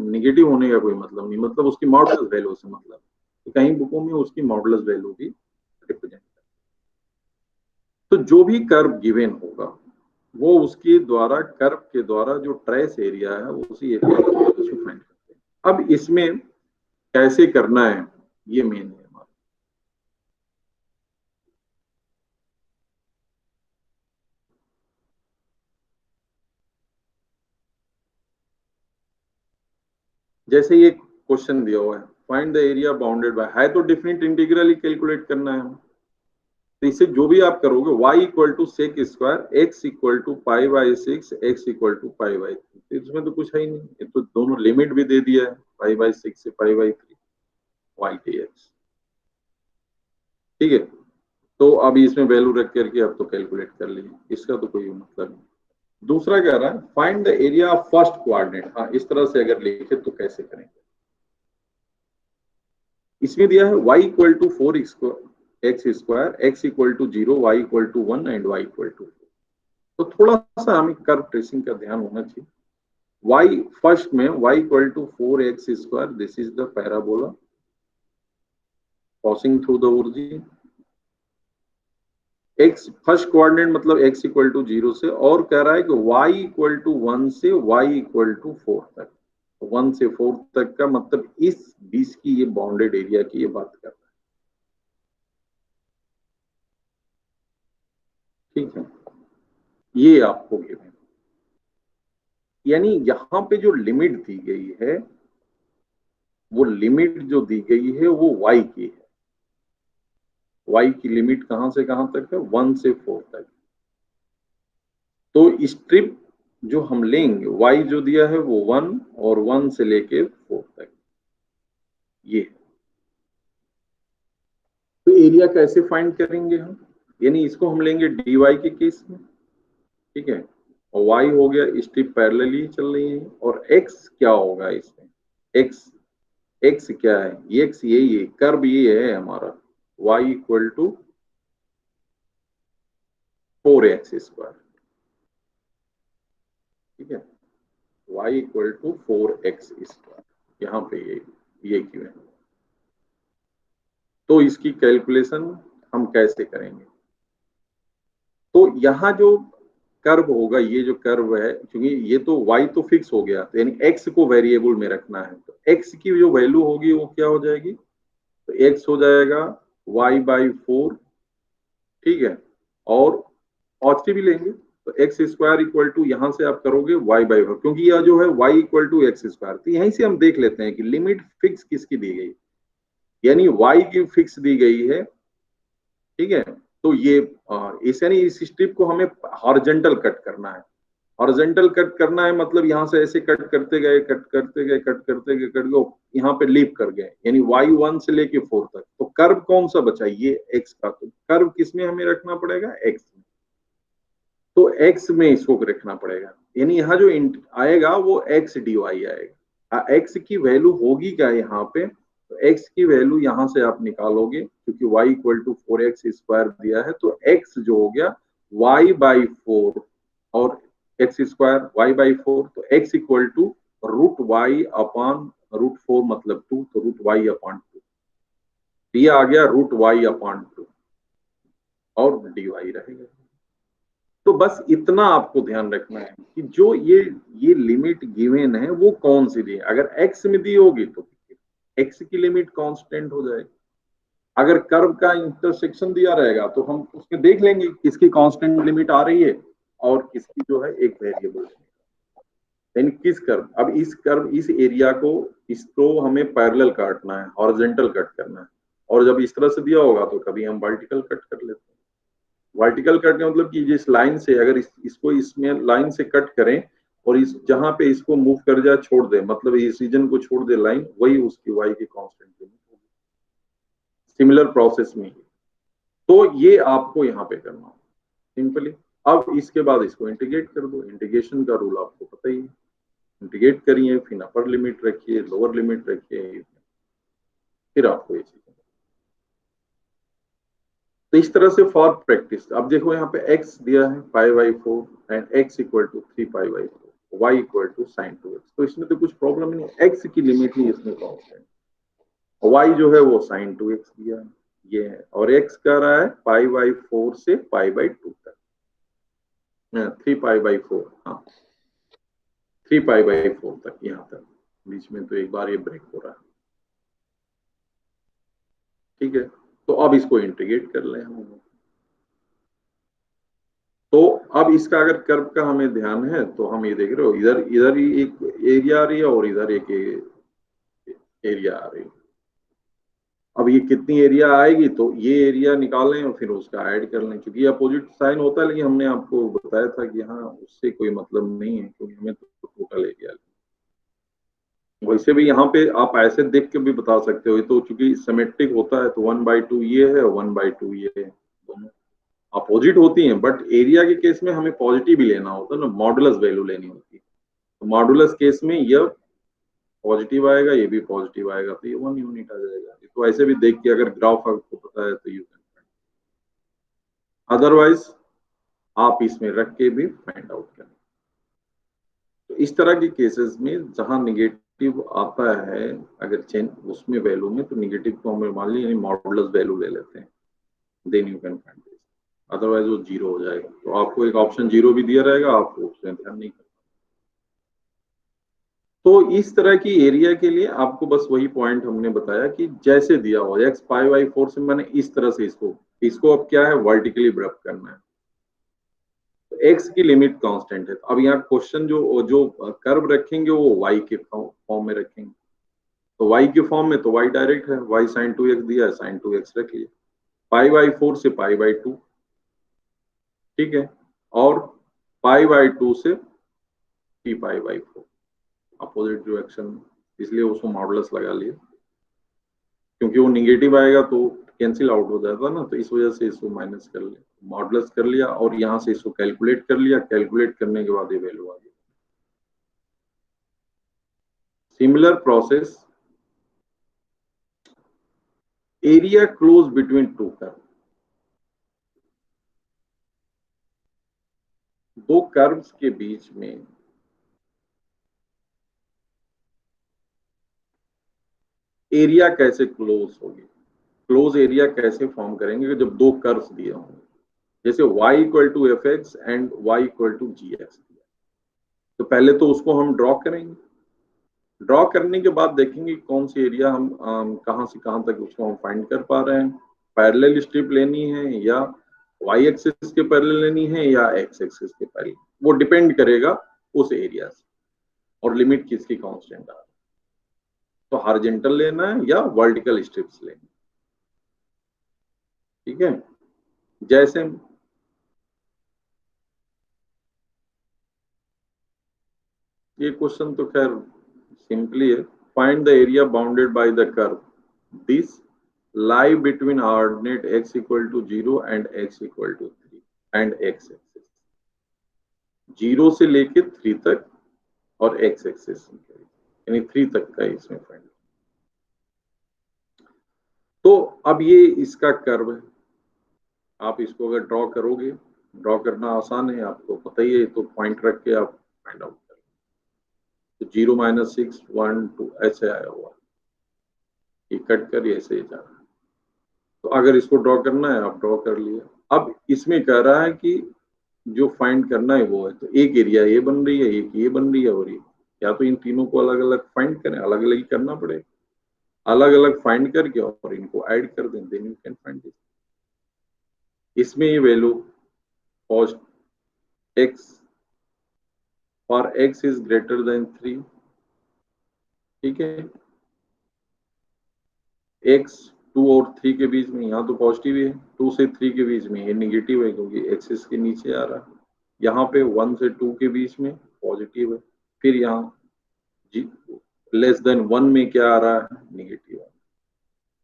नेगेटिव होने का कोई मतलब नहीं, मतलब उसकी मॉडुलस वैल्यू से मतलब, तो कई बुकों में उसकी मॉडुलस वैल्यू भी रिप्रेजेंट। तो जो भी कर्व गिवन होगा वो उसके द्वारा, कर्व के द्वारा जो ट्रेस एरिया है उसी एरिया को फाइंड करते हैं। अब इसमें कैसे करना है ये मेन है हमारा। जैसे ये क्वेश्चन दिया हुआ है, find the area bounded by, है तो डिफरेंट इंटीग्रल ही कैलकुलेट करना है। तो इसे जो भी आप करोगे y equal to sec square x equal to pi by six x equal to pi by three, इसमें तो कुछ है ही नहीं, ये तो दोनों लिमिट भी दे दिया है, पाई बाई सिक्स से pi by three y t x. ठीक है, तो अब इसमें वैल्यू रख करके अब तो कैलकुलेट कर लीजिए, इसका तो कोई मतलब नहीं। दूसरा कह रहा है find the area of first quadrant. हाँ, इस तरह से अगर लिखे तो कैसे करेंगे। इसमें दिया है y equal to four x square x equal to zero y equal to one and y equal to, तो थोड़ा सा हमें कर्व ट्रेसिंग का ध्यान होना चाहिए। y फर्स्ट में y equal to four x square, this is the parabola passing through the origin. x first coordinate मतलब x इक्वल टू जीरो से, और कह रहा है कि y इक्वल टू वन से y इक्वल टू फोर तक, वन से फोर तक का मतलब इस बीच की ये बाउंडेड एरिया की ये बात कर रहा है। ठीक है, ये आपको गिवन, यानी यहां पे जो लिमिट दी गई है, वो लिमिट जो दी गई है वो y की है। y की लिमिट कहां से कहां तक है, वन से फोर तक। तो स्ट्रिप जो हम लेंगे, y जो दिया है वो वन, और वन से लेके फोर तक ये। तो एरिया कैसे फाइंड करेंगे हम, यानी इसको हम लेंगे dy के केस में। ठीक है, और y हो गया, स्ट्रिप पैरेलली चल रही है, और x क्या होगा इसमें, x क्या है, x यही है, कर्व ये है हमारा, y equal to four x square. ठीक है, y equal to four x square, यहाँ पे ये क्यों है। तो इसकी कैलकुलेशन हम कैसे करेंगे। तो यहाँ जो कर्व होगा, ये जो कर्व है, क्योंकि ये तो y तो फिक्स हो गया, तो यानी x को वेरिएबल में रखना है, तो x की जो वैल्यू होगी वो क्या हो जाएगी, तो x हो जाएगा y बाई फोर। ठीक है, और औचकी भी लेंगे, तो एक्स स्क्वायर इक्वल टू यहां से आप करोगे y बाई फोर, क्योंकि यह जो है y equal to x square, तो यहीं से हम देख लेते हैं कि लिमिट फिक्स किसकी दी गई, यानी y की फिक्स दी गई है। ठीक है, तो ये इस यानी इस स्ट्रिप को हमें हॉरिजॉन्टल कट करना है। हॉरिजॉन्टल कट करना है मतलब यहां से ऐसे कट करते गए, कट करते गए, कट करते गए, कट गए, यहाँ पे लीप कर गए, यानी y वन से लेके फोर तक। तो कर्व कौन सा बचा, ये x का, तो कर्व किसमें हमें रखना पड़ेगा, x में। तो x में इसको रखना पड़ेगा, यानी यहाँ जो आएगा वो x dy आएगा। x की वैल्यू होगी क्या यहाँ पे, तो x की वैल्यू यहाँ से आप निकालोगे, क्योंकि y equal to four x square दिया है, तो x जो हो गया y बाई फोर, और x square y by four, तो x equal to root y upon root four मतलब टू, तो रूट वाई अपॉन टू, ये आ गया रूट वाई अपॉन टू, और dy रहेगा। तो बस इतना आपको ध्यान रखना है कि जो ये लिमिट गिवन है वो कौन सी दी है। अगर x में दी होगी तो x की लिमिट कांस्टेंट हो जाएगी। अगर कर्व का इंटरसेक्शन दिया रहेगा तो हम उसमें देख लेंगे किसकी कांस्टेंट लिमिट आ रही है और किसकी जो है एक वेरिएबल, यानी किस कर्व, अब इस कर्व इस एरिया को, इसको हमें पैरेलल काटना है, हॉरिजॉन्टल कट करना है, और जब इस तरह से दिया होगा तो कभी हम वर्टिकल कट कर लेते हैं। वर्टिकल कट का मतलब कि जिस लाइन से, अगर इसको इसमें लाइन से कट करें और इस जहां पे इसको मूव कर जाए, छोड़ दे, मतलब इस रीजन को छोड़ दे लाइन, वही उसकी y की कांस्टेंट लिमिट होगी। सिमिलर प्रोसेस में तो ये आपको यहाँ पे करना हो सिंपली। अब इसके बाद इसको इंटीग्रेट कर दो। इंटीग्रेशन का रूल आपको पता ही है, इंटीग्रेट करिए, फिर अपर लिमिट रखिए, लोअर लिमिट रखिए, फिर आपको ये चीज। तो इस तरह से फॉर प्रैक्टिस अब देखो यहाँ पे x दिया है π/4 and x equal to 3π/4, y equal to sin 2x। तो इसमें तो कुछ प्रॉब्लम नहीं है, x की लिमिट ही इसमें कांस्टेंट, y जो है वो sin 2x दिया है, ये है, और x कह रहा है π/4 से π/2 तक, 3π/4, हाँ 3π/4 तक, यहाँ तक, बीच में तो एक बार ये ब्रेक हो रहा है। ठीक है, तो अब इसको इंटीग्रेट कर लें हम। तो अब इसका अगर कर्व का हमें ध्यान है तो हम ये देख रहे हो, इधर इधर ही एक एरिया आ रही है और इधर एक एरिया आ रही है। अब ये कितनी एरिया आएगी, तो ये एरिया निकालें और फिर उसका ऐड कर लें, क्योंकि अपोजिट साइन होता है, लेकिन हमने आपको बताया था कि हाँ उससे कोई मतलब नहीं है, क्योंकि हमें तो टोटल एरिया। वैसे भी यहाँ पे आप ऐसे देख के भी बता सकते हो, तो चूंकि सिमेट्रिक होता है तो 1/2 ये है, 1/2 ये है, दोनों अपोजिट होती हैं, बट एरिया के केस में हमें पॉजिटिव भी लेना होता है ना, मॉडुलस वैल्यू लेनी होती है। तो मॉडुलस केस में यह पॉजिटिव आएगा, ये भी पॉजिटिव आएगा, तो ये 1 यूनिट आ जाएगा। तो ऐसे भी देख के अगर ग्राफ आपको पता है तो यू कैन फाइंड, अदरवाइज आप इसमें रख के भी फाइंड आउट करें। तो इस तरह के केसेस में जहां निगेटिव आता है, अगर चेंज उसमें वैल्यू में, तो निगेटिव को हमें मान लीजिए मॉडुलस वैल्यू ले लेते हैं, then you can find this, otherwise वो 0 हो जाएगा। तो आपको एक ऑप्शन 0 भी दिया रहेगा, आपको उसमें ध्यान नहीं करना। तो इस तरह की एरिया के लिए आपको बस वही पॉइंट हमने बताया कि जैसे दिया हो x π/4 से, मैंने इस तरह से इसको अब क्या है, वर्टिकली ब्रप करना है। तो x की लिमिट कांस्टेंट है, अब यहाँ क्वेश्चन जो कर्व रखेंगे वो y के फॉर्म में रखेंगे। तो y के फॉर्म में तो y डायरेक्ट है, y sin 2x दिया है, sin 2x रख लिया, π/4 से π/2, ठीक है, और π/2 से 3π/4, अपोजिट डायरेक्शन, इसलिए उसको मॉडुलस लगा लिया, क्योंकि वो निगेटिव आएगा तो कैंसिल आउट हो जाता ना, तो इस वजह से इसको माइनस कर लिया, मॉडुलस कर लिया, और यहाँ से इसको कैलकुलेट कर लिया, कैलकुलेट करने के बाद ये वैल्यू आ गई। Similar process area close between two curve, दो कर्व्स के बीच में एरिया कैसे क्लोज होगी, क्लोज एरिया कैसे फॉर्म करेंगे जब दो कर्व्स दिए होंगे, जैसे y equal to f x and y equal to g x. तो पहले तो उसको हम ड्रॉ करेंगे, ड्रॉ करने के बाद देखेंगे कौन सी एरिया हम कहां से कहां तक उसको हम फाइंड कर पा रहे हैं, पैरेलल स्ट्रिप लेनी है या y एक्सिस के पैरेलल लेनी है या x एक्सिस के पैरेलल, वो डिपेंड करेगा उस एरिया से, और लिमिट किसकी कांस्टेंट आ रही है। तो हॉरिजॉन्टल लेना है या वर्टिकल स्ट्रिप्स लेनी, ठीक है। जैसे ये क्वेश्चन तो खैर सिंपली है, find the area bounded by the curve this lie between ordinate x equal to 0 and x equal to 3 and x axis, 0 से लेके 3 तक और x एक्सिस यानी 3 तक का इसमें फाइंड। तो अब ये इसका कर्व है, आप इसको अगर ड्रॉ करोगे, ड्रॉ करना आसान है, आपको पता ही है, तो पॉइंट रख के आप फाइंड आउट करें। तो 0 - 6 1 2 ऐसे आया हुआ, ये कट कर ऐसे ही जा रहा है। तो अगर इसको ड्रॉ करना है, आप ड्रॉ कर लिया। अब इसमें कह रहा है कि जो फाइंड करना है वो है, तो एक एरिया ये बन रही है, एक ये बन रही है, और ये, या तो इन तीनों को अलग अलग फाइंड करें, अलग अलग ही करना पड़ेगा, अलग अलग फाइंड करके और इनको ऐड कर दें, then you can find this. इसमें ये value cos x for x is greater than 3, ठीक है, x 2 और 3 के बीच में, यहाँ तो पॉजिटिव है, 2 से 3 के बीच में ये निगेटिव है क्योंकि एक्सिस के नीचे आ रहा है, यहाँ पे 1 से 2 के बीच में पॉजिटिव है, फिर यहाँ लेस देन 1 में क्या आ रहा है, नेगेटिव है।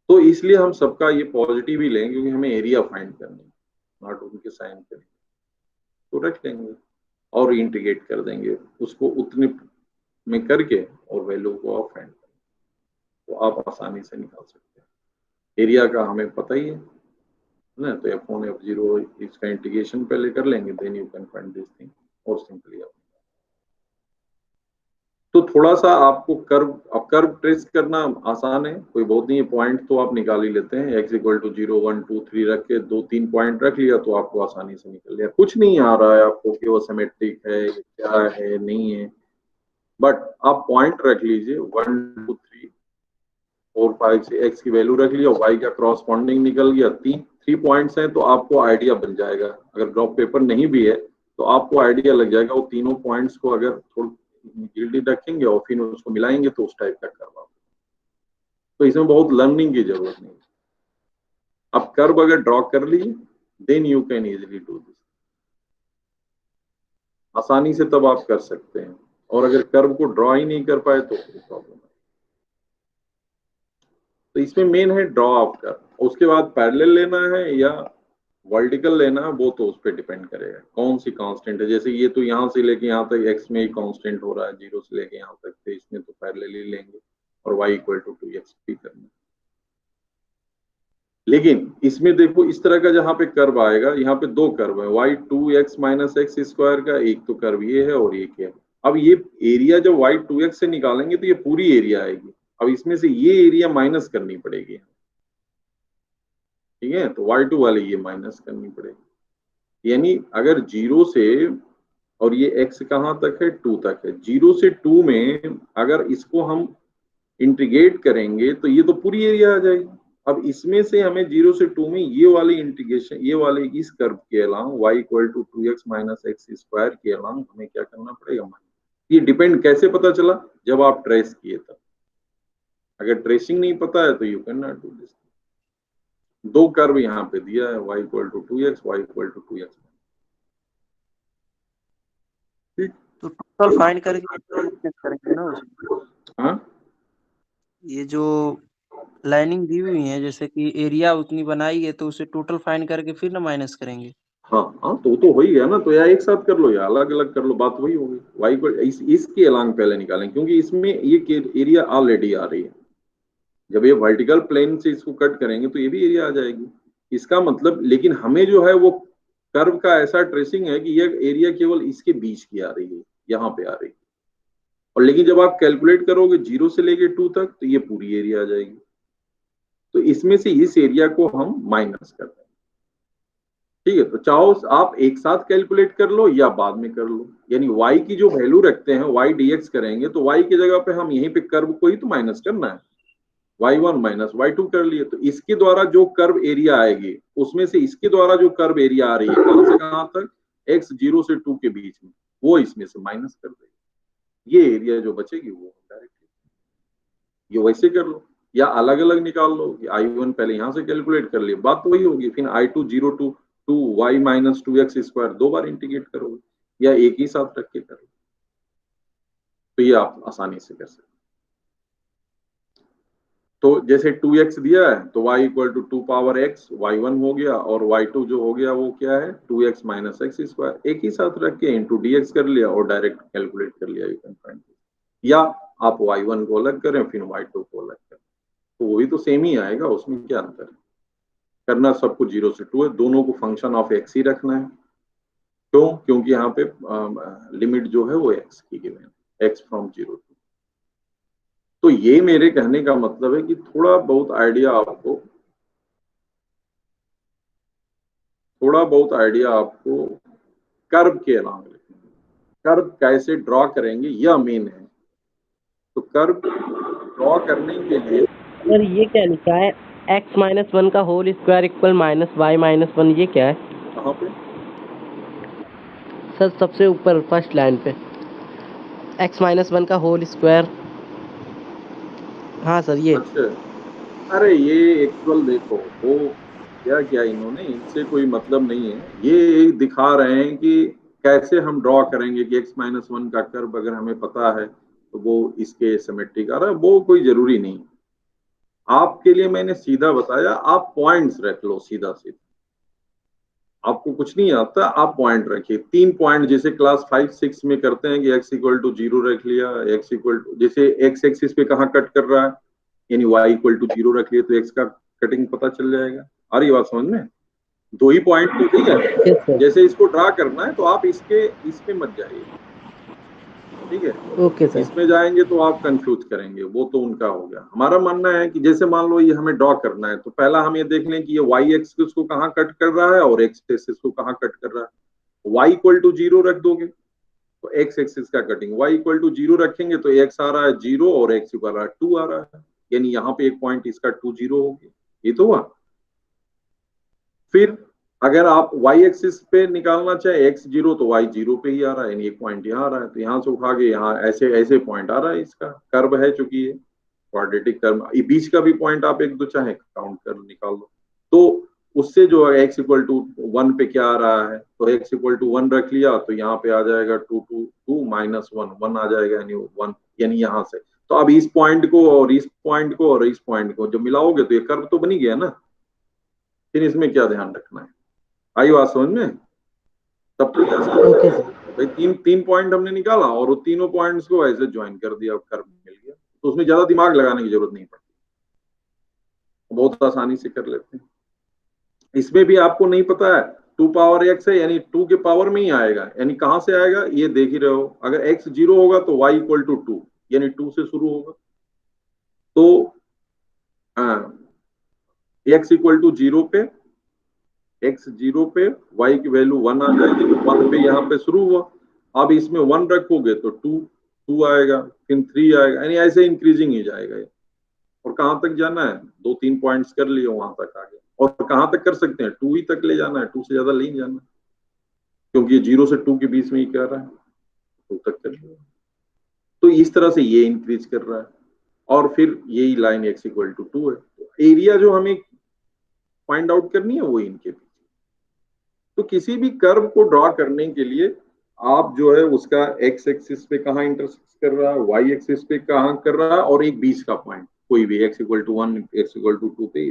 तो इसलिए हम सबका ये पॉजिटिव ही लेंगे क्योंकि हमें एरिया फाइंड करनी है, नॉट उनके साइन करेंगे, तो रख लेंगे और इंटीग्रेट कर देंगे उसको उतने में करके और वैल्यू को आप फाइंड करेंगे, तो आप आसानी से निकाल सकते हैं। एरिया का हमें पता ही है ना, तो f1 f0 इसका इंटीग्रेशन पहले कर लेंगे, then you can find this thing और सिंपली आप। तो थोड़ा सा आपको कर्व ट्रेस करना आसान है, कोई बहुत नहीं है, पॉइंट तो आप निकाल ही लेते हैं, x इक्वल टू 0 1 2 3 रख के 2-3 पॉइंट रख लिया तो आपको आसानी से निकल लिया, कुछ नहीं आ रहा है आपको कि वो सिमेट्रिक है क्या है नहीं है, बट आप पॉइंट रख लीजिए 1 2 3 4 5 से x की वैल्यू रख लिया, y का क्रॉसपॉन्डिंग निकल गया, 3 पॉइंट्स हैं तो आपको आइडिया बन जाएगा। अगर ग्राफ पेपर नहीं भी है तो आपको आइडिया लग जाएगा, वो तीनों पॉइंट्स को अगर थोड़ा गिल्डी रखेंगे और फिर उसको मिलाएंगे तो उस टाइप का कर्व। तो इसमें बहुत लर्निंग की जरूरत नहीं, आप कर्व अगर ड्रॉ कर लीजिए then you can easily do this, आसानी से तब आप कर सकते हैं, और अगर कर्व को ड्रॉ ही नहीं कर पाए तो प्रॉब्लम है। तो इसमें मेन है ड्रॉ ऑफ कर्व, उसके बाद पैरेलल लेना है या वर्टिकल लेना है वो तो उस पर डिपेंड करेगा कौन सी कांस्टेंट है। जैसे ये तो यहाँ से लेके यहाँ तक x में ही कांस्टेंट हो रहा है, 0 से लेके यहाँ तक, तो इसमें तो पैरेलल ही लेंगे और y इक्वल टू 2x भी करना। लेकिन इसमें देखो इस तरह का जहां पे कर्व आएगा, यहाँ पे दो कर्व है, y 2x minus x square का एक तो कर्व ये है और एक है। अब ये एरिया जब y 2x से निकालेंगे तो ये पूरी एरिया आएगी, अब इसमें से ये एरिया माइनस करनी पड़ेगी, ठीक है, तो y2 वाली ये माइनस करनी पड़ेगी। यानी अगर 0 से, और ये x कहाँ तक है 2 तक है, 0 से 2 में अगर इसको हम इंटीग्रेट करेंगे तो ये तो पूरी एरिया आ जाएगी। अब इसमें से हमें 0 से 2 में ये वाली इंटीग्रेशन, ये वाले इस कर्व के along y equal to 2x minus x square के अलांग हमें क्या करना पड़ेगा, ये डिपेंड कैसे पता चला, जब आप ट्रेस किए तब। अगर ट्रेसिंग नहीं पता है तो you can not do this. दो कर्व यहाँ पे दिया है, y equal to 2x, y equal to 2x, ठीक। तो टोटल फाइंड करके करेंगे ना उसमें। हाँ, ये जो लाइनिंग दी हुई है जैसे कि एरिया उतनी बनाई है तो उसे टोटल फाइंड करके फिर ना माइनस करेंगे। हाँ हाँ, तो हो ही गया ना, तो या एक साथ कर लो या अलग अलग कर लो, बात वही होगी। y को इसके अलांग पहले निकालें क्योंकि इसमें ये एरिया ऑलरेडी आ रही है, जब ये वर्टिकल प्लेन से इसको कट करेंगे तो ये भी एरिया आ जाएगी, इसका मतलब। लेकिन हमें जो है वो कर्व का ऐसा ट्रेसिंग है कि ये एरिया केवल इसके बीच की आ रही है, यहाँ पे आ रही है, और लेकिन जब आप कैलकुलेट करोगे 0 से लेके 2 तक तो ये पूरी एरिया आ जाएगी, तो इसमें से इस एरिया को हम माइनस कर दें, ठीक है। तो चाहो आप एक साथ कैलकुलेट कर लो या बाद में कर लो, यानी y की जो वैल्यू रखते हैं y dx करेंगे तो y की जगह पे हम यहीं पे कर्व को ही तो माइनस करना है, y1 माइनस y2 कर लिए, तो इसके द्वारा जो कर्व एरिया आएगी उसमें से इसके द्वारा जो कर्व एरिया आ रही है कहां से कहां तक, x 0 से 2 के बीच में, वो इसमें से माइनस कर देगी, ये एरिया जो बचेगी वो डायरेक्टली ये वैसे कर लो या अलग अलग निकाल लो, i1 पहले यहां से कैलकुलेट कर लिए, बात तो वही होगी, फिर i2 0 to 2 y minus 2x square दो बार इंटीग्रेट करोगे या एक ही साथ रख के करो, तो ये आप आसानी से कर सकते। तो जैसे 2x दिया है तो y equal to 2 power x, y1 हो गया, और y2 जो हो गया वो क्या है 2x माइनस एक्स स्क्वायर, एक ही साथ रख के इंटू dx कर लिया और डायरेक्ट कैलकुलेट कर लिया, यू कैन फाइंड। या आप y1 को अलग करें फिर y2 को अलग करें, तो वही तो सेम ही आएगा, उसमें क्या अंतर है, करना सबको 0 से 2 है, दोनों को फंक्शन ऑफ x ही रखना है। क्यों, क्योंकि यहाँ पे लिमिट जो है वो x की गिवन है, x फ्रॉम 0 टू। तो ये मेरे कहने का मतलब है कि थोड़ा बहुत आइडिया आपको कर्व के अलावा, कर्व कैसे ड्रॉ करेंगे यह मेन है। तो कर्व ड्रॉ करने के लिए सर ये क्या लिखा है, x माइनस 1 का whole square equal minus y minus 1, ये क्या है? कहाँ पे सर सबसे ऊपर फर्स्ट लाइन पे, x माइनस 1 का होल स्क्वायर। हाँ सर ये। अच्छा, अरे ये एक्चुअल देखो वो क्या किया इन्होंने, इनसे कोई मतलब नहीं है, ये दिखा रहे हैं कि कैसे हम ड्रॉ करेंगे कि x-1 का कर्व अगर हमें पता है तो वो इसके सिमेट्रिक आ रहा है, वो कोई जरूरी नहीं। आपके लिए मैंने सीधा बताया, आप पॉइंट्स रख लो सीधा सीधा, आपको कुछ नहीं आता, आप पॉइंट रखिए। 3 पॉइंट जैसे क्लास 5-6 में करते हैं कि x इक्वल टू 0 रख लिया, x इक्वल टू, जैसे x एक्सिस पे कहाँ कट कर रहा है यानी y इक्वल टू 0 रख लिया तो x का कटिंग पता चल जाएगा। आ रही बात समझ में? 2 ही पॉइंट तो ठीक है। Yes sir. जैसे इसको ड्रा करना है तो आप इसमें मत जाइए, ठीक है? Okay sir. इसमें जाएंगे तो आप कंफ्यूज करेंगे, वो तो उनका हो गया। हमारा मानना है कि जैसे मान लो ये हमें ड्रॉ करना है तो पहला हम ये देख लें कि ये y एक्सिस को कहाँ कट कर रहा है और x एक्सिस को कहाँ कट कर रहा है। y इक्वल टू 0 रख दोगे तो x एक्सिस का कटिंग, y इक्वल टू 0 रखेंगे तो x आ रहा है 0 और x इक्वल आ रहा है 2 आ रहा है, यानी यहाँ पे एक पॉइंट इसका 2 0 हो गया, ये तो हुआ। फिर अगर आप y एक्सिस पे निकालना चाहे x 0 तो y 0 पे ही आ रहा है, यानी एक पॉइंट यहाँ आ रहा है, तो यहाँ से उठा के यहाँ ऐसे ऐसे पॉइंट आ रहा है, इसका कर्व है चूंकि ये क्वाड्रेटिक कर्व, ये बीच का भी पॉइंट आप एक दो चाहे काउंट कर निकाल दो, तो उससे जो है x इक्वल टू 1 पे क्या आ रहा है, तो x इक्वल टू 1 रख लिया तो यहाँ पे आ जाएगा 2 माइनस 1 आ जाएगा, यानी 1, यानी यहाँ से। तो अब इस पॉइंट को और इस पॉइंट को और इस पॉइंट को जब मिलाओगे तो ये कर्व तो बन ही गया ना। फिर इसमें क्या ध्यान रखना है, आई बात समझ में? तब तो ओके सर। भाई तीन पॉइंट हमने निकाला और वो तीनों पॉइंट्स को ऐसे ज्वाइन कर दिया, कर्व मिल गया, तो उसमें ज्यादा दिमाग लगाने की जरूरत नहीं पड़ती, बहुत आसानी से कर लेते हैं। इसमें भी आपको नहीं पता है 2 पावर x है यानी 2 के पावर में ही आएगा, यानी कहां से आएगा ये देख ही रहे हो। अगर x 0 होगा तो y इक्वल टू 2 यानी 2 से शुरू होगा, तो x इक्वल टू 0 पे x 0 पे y की वैल्यू 1 आ जाएगी, तो 1 पे यहाँ पे शुरू हुआ। अब इसमें 1 रखोगे तो 2 आएगा, फिर 3 आएगा, यानी ऐसे इंक्रीजिंग ही जाएगा ये। और कहाँ तक जाना है, 2-3 पॉइंट्स कर लिए वहां तक आगे, और कहाँ तक कर सकते हैं, 2 ही तक ले जाना है, 2 से ज्यादा नहीं जाना, क्योंकि ये 0 से 2 के बीच में ही कर रहा है, 2 तक कर लिया। तो इस तरह से ये इंक्रीज कर रहा है, और फिर यही लाइन x इक्वल टू 2 है। तो एरिया जो हमें फाइंड आउट करनी है वो इनके पीछे। तो किसी भी कर्व को ड्रॉ करने के लिए आप जो है उसका x एक्सिस पे कहाँ इंटरसेक्ट कर रहा है, y एक्सिस पे कहाँ कर रहा है, और एक बीच का पॉइंट कोई भी x equal to 1, x equal to 2 पे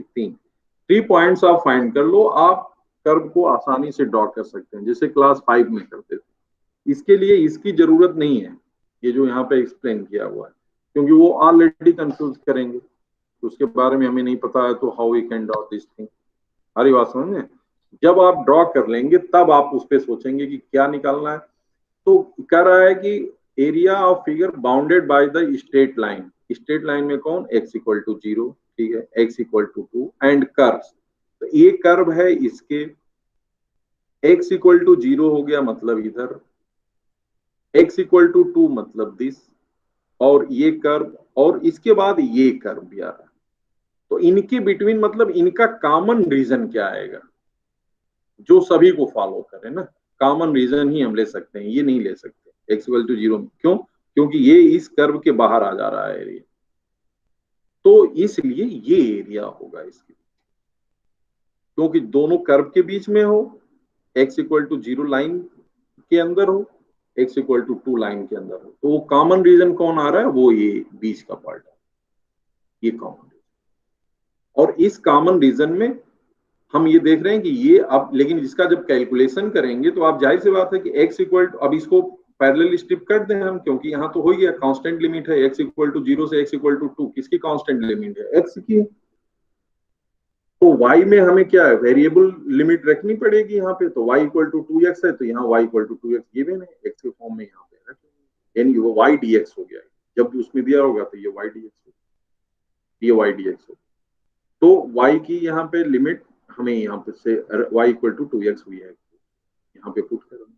3 पॉइंट्स आप फाइंड कर लो, आप कर्व को आसानी से ड्रॉ कर सकते हैं जैसे क्लास 5 में करते थे। इसके लिए इसकी जरूरत नहीं है, ये जो यहाँ पे एक्सप्लेन किया हुआ है, क्योंकि वो ऑलरेडी कंफ्यूज करेंगे, तो उसके बारे में हमें नहीं पता है, तो how we can draw this thing. हमारी बात समझ में? जब आप ड्रॉ कर लेंगे तब आप उस पर सोचेंगे कि क्या निकालना है। तो कह रहा है कि area of figure bounded by the straight line, straight line में कौन, x इक्वल टू 0, ठीक है, x equal to 2 and curves. तो ये कर्व है, इसके x इक्वल टू 0 हो गया मतलब इधर, x इक्वल टू 2 मतलब दिस, और ये कर्व, और इसके बाद ये कर्व भी आ रहा है। तो इनके बिटवीन मतलब इनका कॉमन रीजन क्या आएगा जो सभी को फॉलो करे ना, कॉमन रीजन ही हम ले सकते हैं, ये नहीं ले सकते x इक्वल टू 0। क्यों? क्योंकि ये इस कर्व के बाहर आ जा रहा है एरिया, तो इसलिए ये एरिया होगा इसके, क्योंकि दोनों कर्व के बीच में हो, x इक्वल टू 0 लाइन के अंदर हो, x इक्वल टू 2 लाइन के अंदर हो, तो वो कॉमन रीजन कौन आ रहा है, वो ये बीच का पार्ट है, ये कॉमन रीजन। और इस कॉमन रीजन में हम ये देख रहे हैं कि ये अब, लेकिन इसका जब कैलकुलेशन करेंगे तो आप जाहिर सी बात है कि x इक्वल टू, अब इसको पैरेलल स्ट्रिप कर दें हम, क्योंकि यहाँ तो हो गया कांस्टेंट लिमिट है, x इक्वल टू 0 से x इक्वल टू 2 किसकी कांस्टेंट लिमिट है, x की। तो y में हमें क्या है, वेरिएबल लिमिट रखनी पड़ेगी यहाँ पे, तो y इक्वल टू 2x है, तो यहाँ y equal to 2x given है, x के फॉर्म में यहाँ पे रखेंगे, यानी वो y dx हो गया, जब भी उसमें दिया होगा तो ये y dx होगा, ये y dx होगा। तो y की यहाँ पे लिमिट हमें यहाँ पे से y इक्वल टू 2x हुई है, यहाँ पे पुट करेंगे।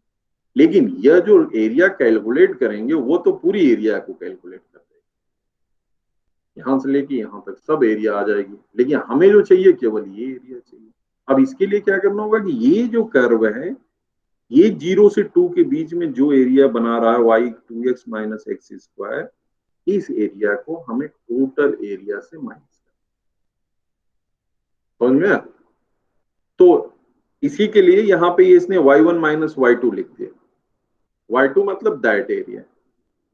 लेकिन यह जो एरिया कैलकुलेट करेंगे वो तो पूरी एरिया को कैलकुलेट कर देगा, यहाँ से लेके यहाँ तक सब एरिया आ जाएगी, लेकिन हमें जो चाहिए केवल ये एरिया चाहिए। अब इसके लिए क्या करना होगा कि ये जो कर्व है, ये 0 से 2 के बीच में जो एरिया बना रहा है y 2x minus x square, इस एरिया को हमें टोटल एरिया से माइनस समझ में। तो इसी के लिए यहाँ पे इसने y1 माइनस y2 लिख दिया, y2 मतलब दैट एरिया,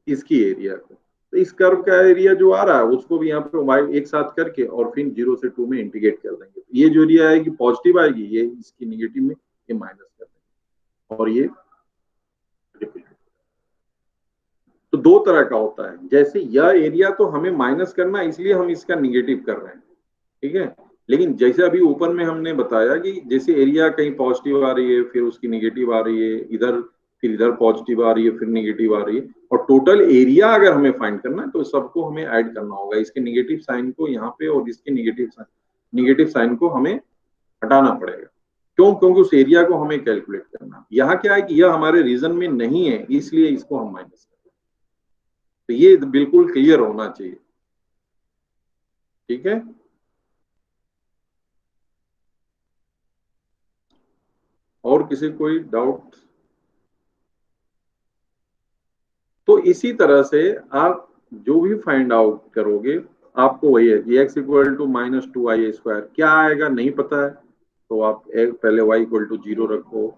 इसकी एरिया को। तो इस कर्व का एरिया जो आ रहा है उसको भी यहाँ पे y एक साथ करके और फिर 0 से 2 में इंटीग्रेट कर देंगे। तो ये जो एरिया आएगी पॉजिटिव आएगी, ये इसकी निगेटिव में ये माइनस कर देंगे और ये रिपीट। तो दो तरह का होता है, जैसे यह एरिया तो हमें माइनस करना है इसलिए हम इसका निगेटिव कर रहे हैं, ठीक है। लेकिन जैसे अभी ऊपर में हमने बताया कि जैसे एरिया कहीं पॉजिटिव आ रही है फिर उसकी निगेटिव आ रही है, इधर फिर इधर पॉजिटिव आ रही है फिर निगेटिव आ रही है, और टोटल एरिया अगर हमें फाइंड करना है तो सबको हमें ऐड करना होगा, इसके निगेटिव साइन को यहाँ पे और इसके निगेटिव साइन को हमें हटाना पड़ेगा। क्यों? क्योंकि उस एरिया को हमें कैलकुलेट करना है। यहाँ क्या है कि यह हमारे रीजन में नहीं है इसलिए इसको हम माइनस कर रहे हैं। तो ये बिल्कुल क्लियर होना चाहिए, ठीक है। और किसी कोई डाउट? तो इसी तरह से आप जो भी फाइंड आउट करोगे आपको वही है कि x equal to minus 2i² क्या आएगा नहीं पता है तो आप पहले y इक्वल टू 0 रखो,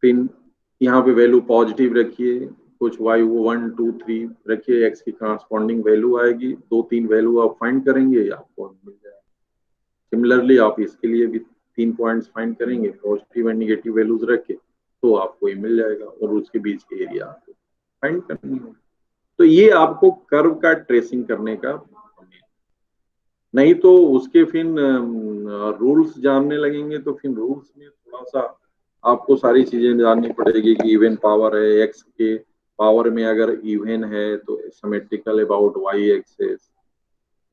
फिर यहाँ पे वैल्यू पॉजिटिव रखिए, कुछ y 1 2 3 रखिए, x की करस्पॉन्डिंग वैल्यू आएगी, 2-3 वैल्यू आप फाइंड करेंगे आपको मिल जाएगा। सिमिलरली आप इसके लिए भी 3 पॉइंट्स फाइंड करेंगे, पॉजिटिव एंड निगेटिव वैल्यूज रख के, तो आपको ये मिल जाएगा और उसके बीच के एरिया आपको फाइंड करनी है। तो ये आपको कर्व का ट्रेसिंग करने का, नहीं तो उसके फिर रूल्स जानने लगेंगे तो फिर रूल्स में थोड़ा सा आपको सारी चीजें जाननी पड़ेगी कि इवन पावर है, एक्स के पावर में अगर इवन है तो symmetrical about y axis,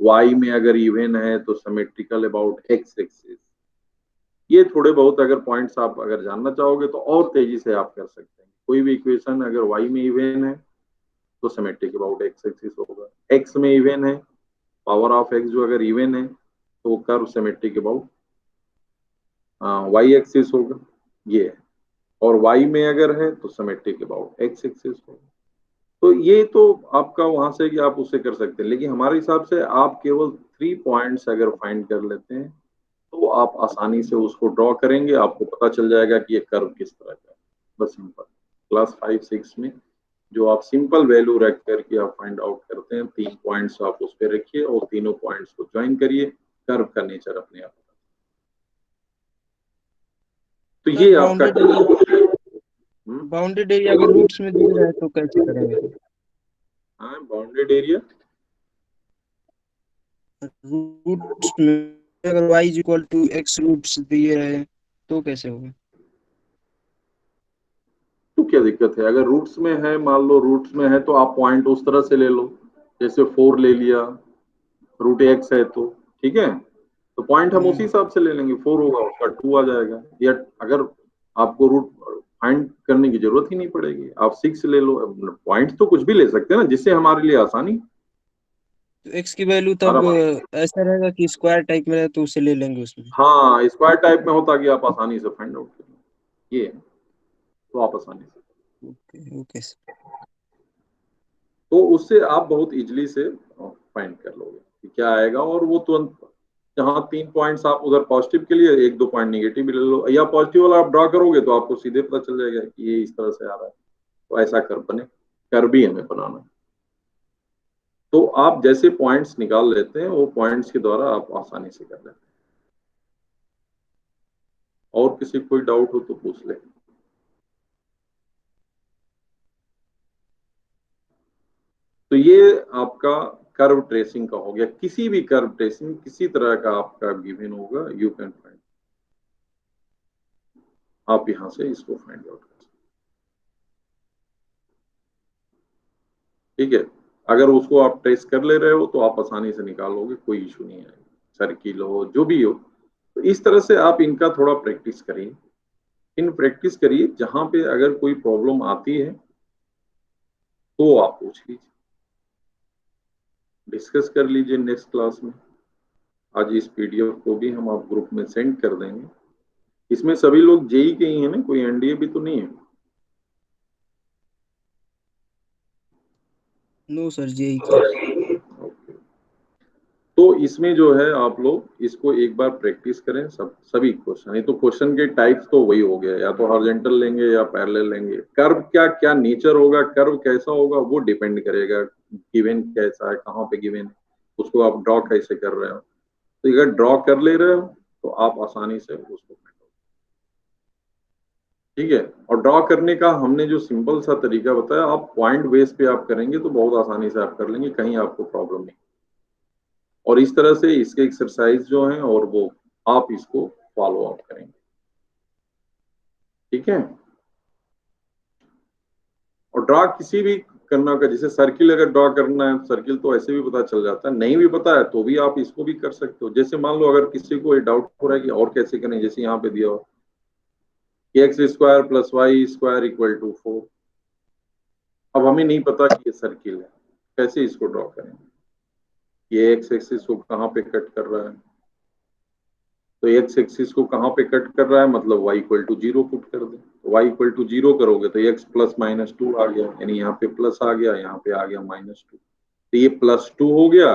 y में अगर इवन है तो सिमेट्रिकल अबाउट एक्स एक्सिस। ये थोड़े बहुत अगर पॉइंट्स आप अगर जानना चाहोगे तो और तेजी से आप कर सकते हैं। कोई भी इक्वेशन अगर वाई में इवन है तो सिमेट्रिक अबाउट एक्स एक्सिस होगा, एक्स में इवन है पावर ऑफ एक्स जो अगर इवन है तो curve symmetric about y axis होगा, ये है। और वाई में अगर है तो सिमेट्रिक अबाउट एक्स एक्सिस होगा। तो ये तो आपका वहां से कि आप उससे कर सकते हैं, लेकिन हमारे हिसाब से आप केवल 3 पॉइंट्स अगर फाइंड कर लेते हैं तो आप आसानी से उसको ड्रॉ करेंगे, आपको पता चल जाएगा कि ये कर्व किस तरह का है। बस सिंपल क्लास 5-6 में जो आप सिंपल वैल्यू रख करके आप फाइंड आउट करते हैं, 3 पॉइंट्स आप उस पर रखिए और तीनों पॉइंट्स को ज्वाइन करिए, कर्व का नेचर अपने आप। तो ये आपका बाउंडेड एरिया अगर रूट्स में दिख रहा है तो कैसे करेंगे? हाँ, बाउंडेड एरिया रूट्स में अगर y is equal to x roots दिए रहे तो कैसे होगा? तो क्या दिक्कत है? अगर रूट्स में है, मान लो रूट्स में है तो आप पॉइंट उस तरह से ले लो, जैसे 4 ले लिया, रूट एक्स है तो ठीक है, तो पॉइंट हम उसी हिसाब से ले लेंगे, 4 होगा उसका 2 आ जाएगा। या अगर आपको रूट फाइंड करने की जरूरत ही नहीं पड़ेगी, आप 6 ले लो, पॉइंट तो कुछ भी ले सकते हैं ना जिससे हमारे लिए आसानी। तो x की वैल्यू तब ऐसा रहेगा कि स्क्वायर टाइप में रहे तो उसे ले लेंगे उसमें। हाँ, स्क्वायर टाइप में होता कि आप आसानी से फाइंड आउट करें, ये तो आप आसानी से ओके ओके। तो उससे आप बहुत इजीली से फाइंड कर लोगे कि क्या आएगा, और वो तुरंत जहाँ 3 पॉइंट्स आप उधर पॉजिटिव के लिए 1-2 पॉइंट निगेटिव भी ले लो, या पॉजिटिव वाला आप ड्रॉ करोगे तो आपको सीधे पता चल जाएगा कि ये इस तरह से आ रहा है, तो ऐसा कर बने, कर भी हमें बनाना। तो आप जैसे पॉइंट्स निकाल लेते हैं वो पॉइंट्स के द्वारा आप आसानी से कर लेते हैं। और किसी कोई डाउट हो तो पूछ ले। तो ये आपका कर्व ट्रेसिंग का हो गया। किसी भी कर्व ट्रेसिंग किसी तरह का आपका गिवन होगा, यू कैन फाइंड, आप यहां से इसको फाइंड आउट कर सकते, ठीक है। अगर उसको आप ट्रेस कर ले रहे हो तो आप आसानी से निकालोगे, कोई इशू नहीं है, सर्किल हो जो भी हो। तो इस तरह से आप इनका थोड़ा प्रैक्टिस करिए, प्रैक्टिस करिए, जहां पे अगर कोई प्रॉब्लम आती है तो आप पूछ लीजिए, डिस्कस कर लीजिए नेक्स्ट क्लास में। आज इस पीडीएफ को भी हम आप ग्रुप में सेंड कर देंगे। इसमें सभी लोग जेई के ही हैं ना, कोई एनडीए भी तो नहीं है? नो सर जेई की। ओके, तो इसमें जो है आप लोग इसको एक बार प्रैक्टिस करें, सभी क्वेश्चन। ये तो क्वेश्चन के टाइप्स तो वही हो गया, या तो हॉरिजॉन्टल लेंगे या पैरेलल लेंगे। कर्व क्या क्या नेचर होगा, कर्व कैसा होगा, वो डिपेंड करेगा गिवन कैसा है, कहाँ पे गिवन है, उसको आप ड्रॉ कैसे कर रहे हो। तो अगर ड्रॉ कर ले रहे हो तो आप आसानी से उसको, ठीक है। और ड्रॉ करने का हमने जो सिंपल सा तरीका बताया, आप पॉइंट बेस पे आप करेंगे तो बहुत आसानी से आप कर लेंगे, कहीं आपको प्रॉब्लम नहीं। और इस तरह से इसके एक्सरसाइज जो हैं और वो आप इसको फॉलो अप करेंगे, ठीक है। और ड्रॉ किसी भी करना होगा, जैसे सर्किल अगर ड्रॉ करना है, सर्किल तो ऐसे भी पता चल जाता है, नहीं भी पता है तो भी आप इसको भी कर सकते हो। जैसे मान लो अगर किसी को डाउट हो रहा है कि और कैसे करें, जैसे यहाँ पे दिया हो x square plus y square equal to 4। अब हमें नहीं पता कि ये सर्किल है, कैसे इसको ड्रॉ करेंगे। ये एक्स एक्सिस को कहाँ पे कट कर रहा है, तो एक्स एक्सिस को कहाँ पे कट कर रहा है, मतलब y इक्वल टू 0 पुट कर दे। तो y इक्वल टू 0 करोगे तो x प्लस माइनस 2 आ गया, यानी यहाँ पे प्लस आ गया, यहाँ पे आ गया -2। तो ये +2 हो गया,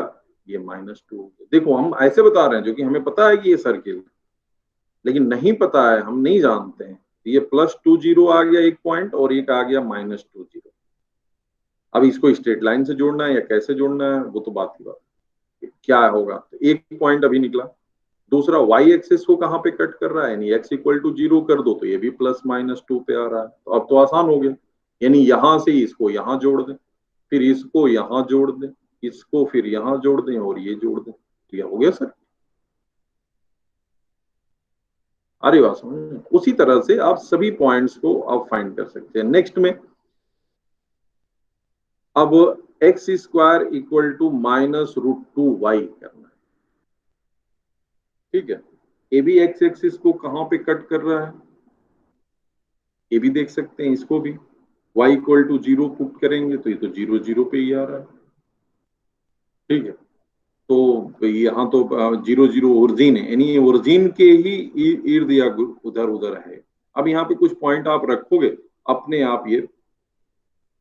ये -2 हो गया। देखो हम ऐसे बता रहे हैं जो कि हमें पता है कि ये सर्किल, लेकिन नहीं पता है, हम नहीं जानते हैं। ये +2 0 आ गया एक पॉइंट, और एक आ गया -2 0। अब इसको स्ट्रेट लाइन से जोड़ना है या कैसे जोड़ना है, वो तो बात की बात है। क्या होगा, तो एक पॉइंट अभी निकला। दूसरा y एक्सिस को कहाँ पे कट कर रहा है, यानी x इक्वल टू 0 कर दो तो ये भी +-2 पे आ रहा है। तो अब तो आसान हो गया, यानी यहां से इसको यहां जोड़ दें, फिर इसको यहां जोड़ दें, इसको फिर यहां जोड़ दें और ये जोड़ दें, तो ये हो गया सर। अरे वाह, समझ। उसी तरह से आप सभी पॉइंट्स को आप फाइंड कर सकते हैं। नेक्स्ट में अब x square equal to -√2y करना है, ठीक है। ए भी एक्स एक्सिस को कहां पे कट कर रहा है, ये भी देख सकते हैं, इसको भी y इक्वल टू 0 पुट करेंगे तो ये तो 0 0 पे ही आ रहा है, ठीक है। तो यहाँ तो 0 0 ओरिजिन है, यानी ओरिजिन के ही इर्द या उधर उधर है। अब यहाँ पे कुछ पॉइंट आप रखोगे, अपने आप ये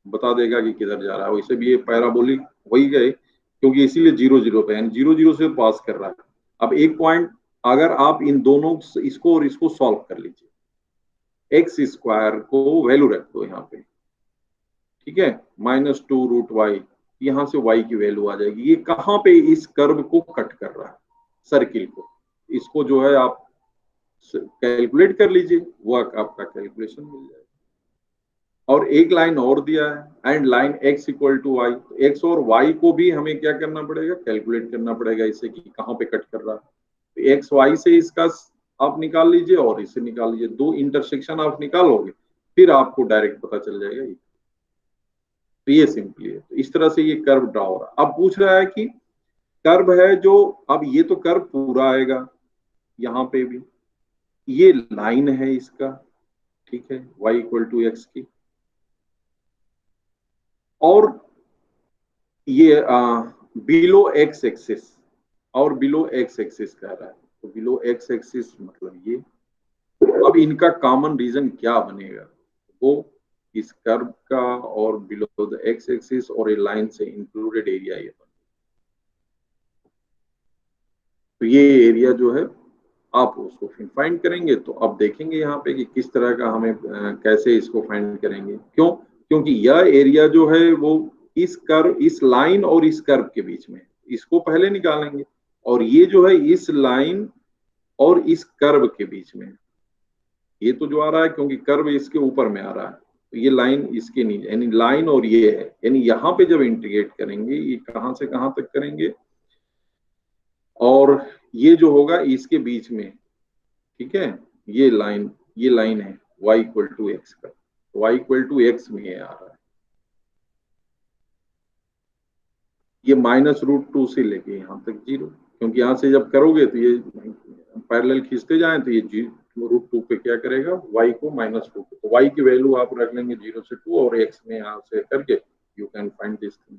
बता देगा कि किधर जा रहा है। वैसे भी ये पैराबोलिक हो ही गए, क्योंकि इसीलिए 0 0 पे, यानी 0 0 से पास कर रहा है। अब एक पॉइंट अगर आप इन दोनों इसको और इसको सॉल्व कर लीजिए, एक्स स्क्वायर को वैल्यू रख दो यहाँ पे, ठीक है, -2√y, यहां से y की वैल्यू आ जाएगी। ये कहां पे इस कर्व को कट कर रहा है, सर्किल को। इसको जो है आप कैलकुलेट कर लीजिए, वो आपका कैलकुलेशन मिल जाएगा। और एक लाइन और दिया है, and line x equal to y. X और y को भी हमें क्या करना पड़ेगा, कैलकुलेट करना पड़ेगा इससे कि कहाँ पे कट कर रहा है। तो एक्स वाई से इसका आप निकाल लीजिए और इससे निकाल लीजिए, दो इंटरसेक्शन आप निकालोगे, फिर आपको डायरेक्ट पता चल जाएगा। तो ये सिंपली है। तो इस तरह से ये कर्व ड्रा हो रहा है। अब पूछ रहा है कि कर्व है जो, अब ये तो कर्व पूरा आएगा, यहाँ पे भी ये लाइन है इसका, ठीक है, y इक्वल टू एक्स की, और ये बिलो एक्स एक्सिस, और बिलो एक्स एक्सिस कह रहा है, तो बिलो एक्स एक्सिस मतलब ये। अब इनका कॉमन रीजन क्या बनेगा, वो इस कर्व का और बिलो द एक्स एक्सिस और ये लाइन से इंक्लूडेड एरिया ये बन। तो ये एरिया जो है आप उसको फिर फाइंड करेंगे। तो अब देखेंगे यहाँ पे कि किस तरह का हमें कैसे इसको फाइंड करेंगे। क्यों, क्योंकि यह एरिया जो है वो इस कर्व, इस लाइन और इस कर्व के बीच में, इसको पहले निकालेंगे। और ये जो है इस लाइन और इस कर्व के बीच में, ये तो जो आ रहा है क्योंकि कर्व इसके ऊपर में आ रहा है, तो ये लाइन इसके नीचे, यानी लाइन और ये है, यानी यहाँ पे जब इंटीग्रेट करेंगे, ये कहाँ से कहाँ तक करेंगे, और ये जो होगा इसके बीच में, ठीक है, ये लाइन है y इक्वल टू एक्स का, y इक्वल टू एक्स में आ रहा है। ये -√2 से लेके यहाँ तक 0, क्योंकि यहाँ से जब करोगे तो ये पैरेलल खींचते जाएं तो ये √2 पे क्या करेगा, y को -2 पे। तो y की वैल्यू आप रख लेंगे 0 से 2 और x में यहाँ से करके you can find this thing.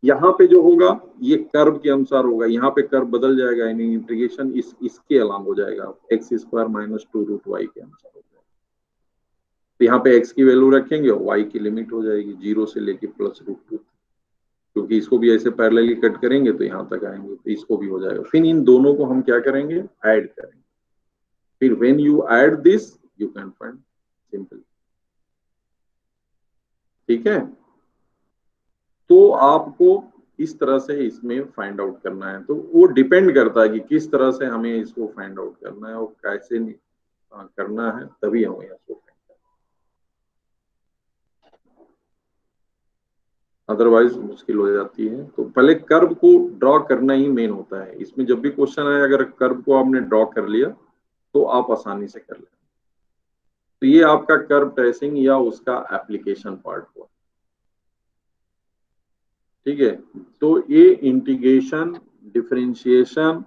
यहाँ पे जो होगा ये कर्व के अनुसार होगा, यहाँ पे कर्व बदल जाएगा, यानी इंटीग्रेशन इसके अलांग हो जाएगा, एक्स स्क्वायर -2√y के अनुसार हो जाएगा। तो यहाँ पे x की वैल्यू रखेंगे और y की लिमिट हो जाएगी 0 से लेके +√2। क्योंकि इसको भी ऐसे पैरेलली कट करेंगे तो यहाँ तक आएंगे, तो इसको भी हो जाएगा। फिर इन दोनों को हम क्या करेंगे, ऐड करेंगे। फिर when you add this you can find, simple. ठीक है, तो आपको इस तरह से इसमें फाइंड आउट करना है। तो वो डिपेंड करता है कि किस तरह से हमें इसको फाइंड आउट करना है और कैसे करना है, तभी हमें इसको फाइंड करना है, अदरवाइज मुश्किल हो जाती है। तो पहले कर्व को ड्रॉ करना ही मेन होता है इसमें। जब भी क्वेश्चन आए, अगर कर्व को आपने ड्रॉ कर लिया तो आप आसानी से कर लें। तो ये आपका कर्व ट्रेसिंग या उसका एप्लीकेशन पार्ट हुआ। ठीक है, तो ये इंटीग्रेशन, डिफरेंशिएशन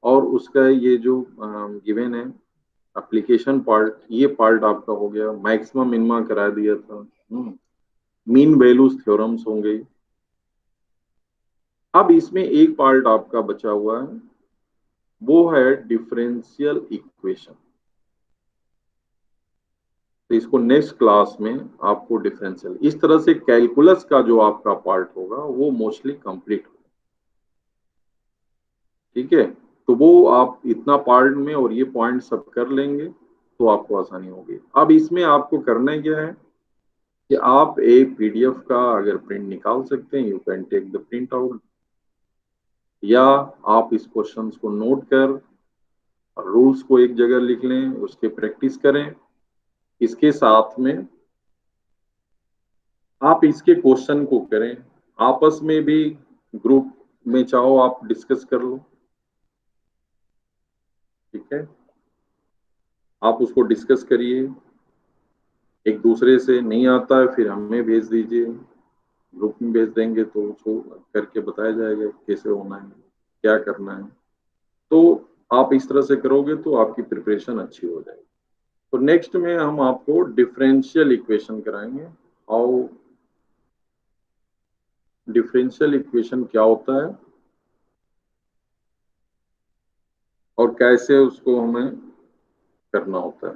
और उसका ये जो गिवन है एप्लीकेशन पार्ट, ये पार्ट आपका हो गया। मैक्सिमम मिनिमा करा दिया था, मीन वैल्यूज थ्योरम्स होंगे। अब इसमें एक पार्ट आपका बचा हुआ है, वो है डिफरेंशियल इक्वेशन। तो इसको नेक्स्ट क्लास में आपको डिफरेंशियल, इस तरह से कैलकुलस का जो आपका पार्ट होगा वो मोस्टली कंप्लीट होगा। ठीक है, तो वो आप इतना पार्ट में और ये पॉइंट सब कर लेंगे तो आपको आसानी होगी। अब इसमें आपको करना क्या है कि आप एक पीडीएफ का अगर प्रिंट निकाल सकते हैं, you can take the print out, या आप इस क्वेश्चन को नोट कर रूल्स को एक जगह लिख लें, उसके प्रैक्टिस करें। इसके साथ में आप इसके क्वेश्चन को करें, आपस में भी ग्रुप में चाहो आप डिस्कस कर लो। ठीक है, आप उसको डिस्कस करिए, एक दूसरे से नहीं आता है फिर हमें भेज दीजिए, ग्रुप में भेज देंगे तो उसको करके बताया जाएगा कैसे होना है, क्या करना है। तो आप इस तरह से करोगे तो आपकी प्रिपरेशन अच्छी हो जाएगी। तो नेक्स्ट में हम आपको डिफरेंशियल इक्वेशन कराएंगे। हाउ डिफरेंशियल इक्वेशन क्या होता है और कैसे उसको हमें करना होता है।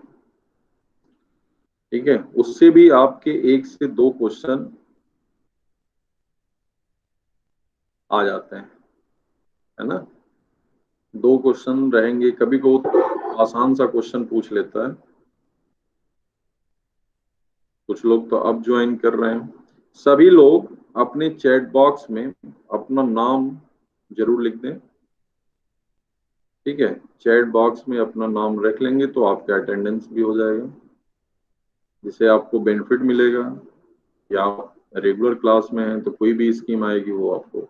ठीक है, उससे भी आपके 1 से 2 क्वेश्चन आ जाते हैं, है ना। 2 क्वेश्चन रहेंगे, कभी को आसान सा क्वेश्चन पूछ लेता है। कुछ लोग तो अब ज्वाइन कर रहे हैं। सभी लोग अपने चैट बॉक्स में अपना नाम जरूर लिख दें। ठीक है, चैट बॉक्स में अपना नाम रख लेंगे तो आपका अटेंडेंस भी हो जाएगा, जिससे आपको बेनिफिट मिलेगा। या आप रेगुलर क्लास में हैं तो कोई भी स्कीम आएगी वो आपको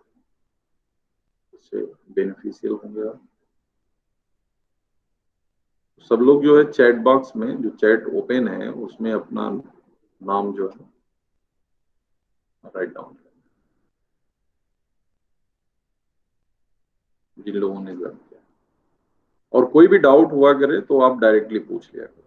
उससे बेनिफिशियल होंगे। सब लोग जो है चैट बॉक्स में, जो चैट ओपन है उसमें अपना नाम जो है राइट डाउन, जिन लोगों ने ज्वाइन किया। और कोई भी डाउट हुआ करे तो आप डायरेक्टली पूछ लिया करो।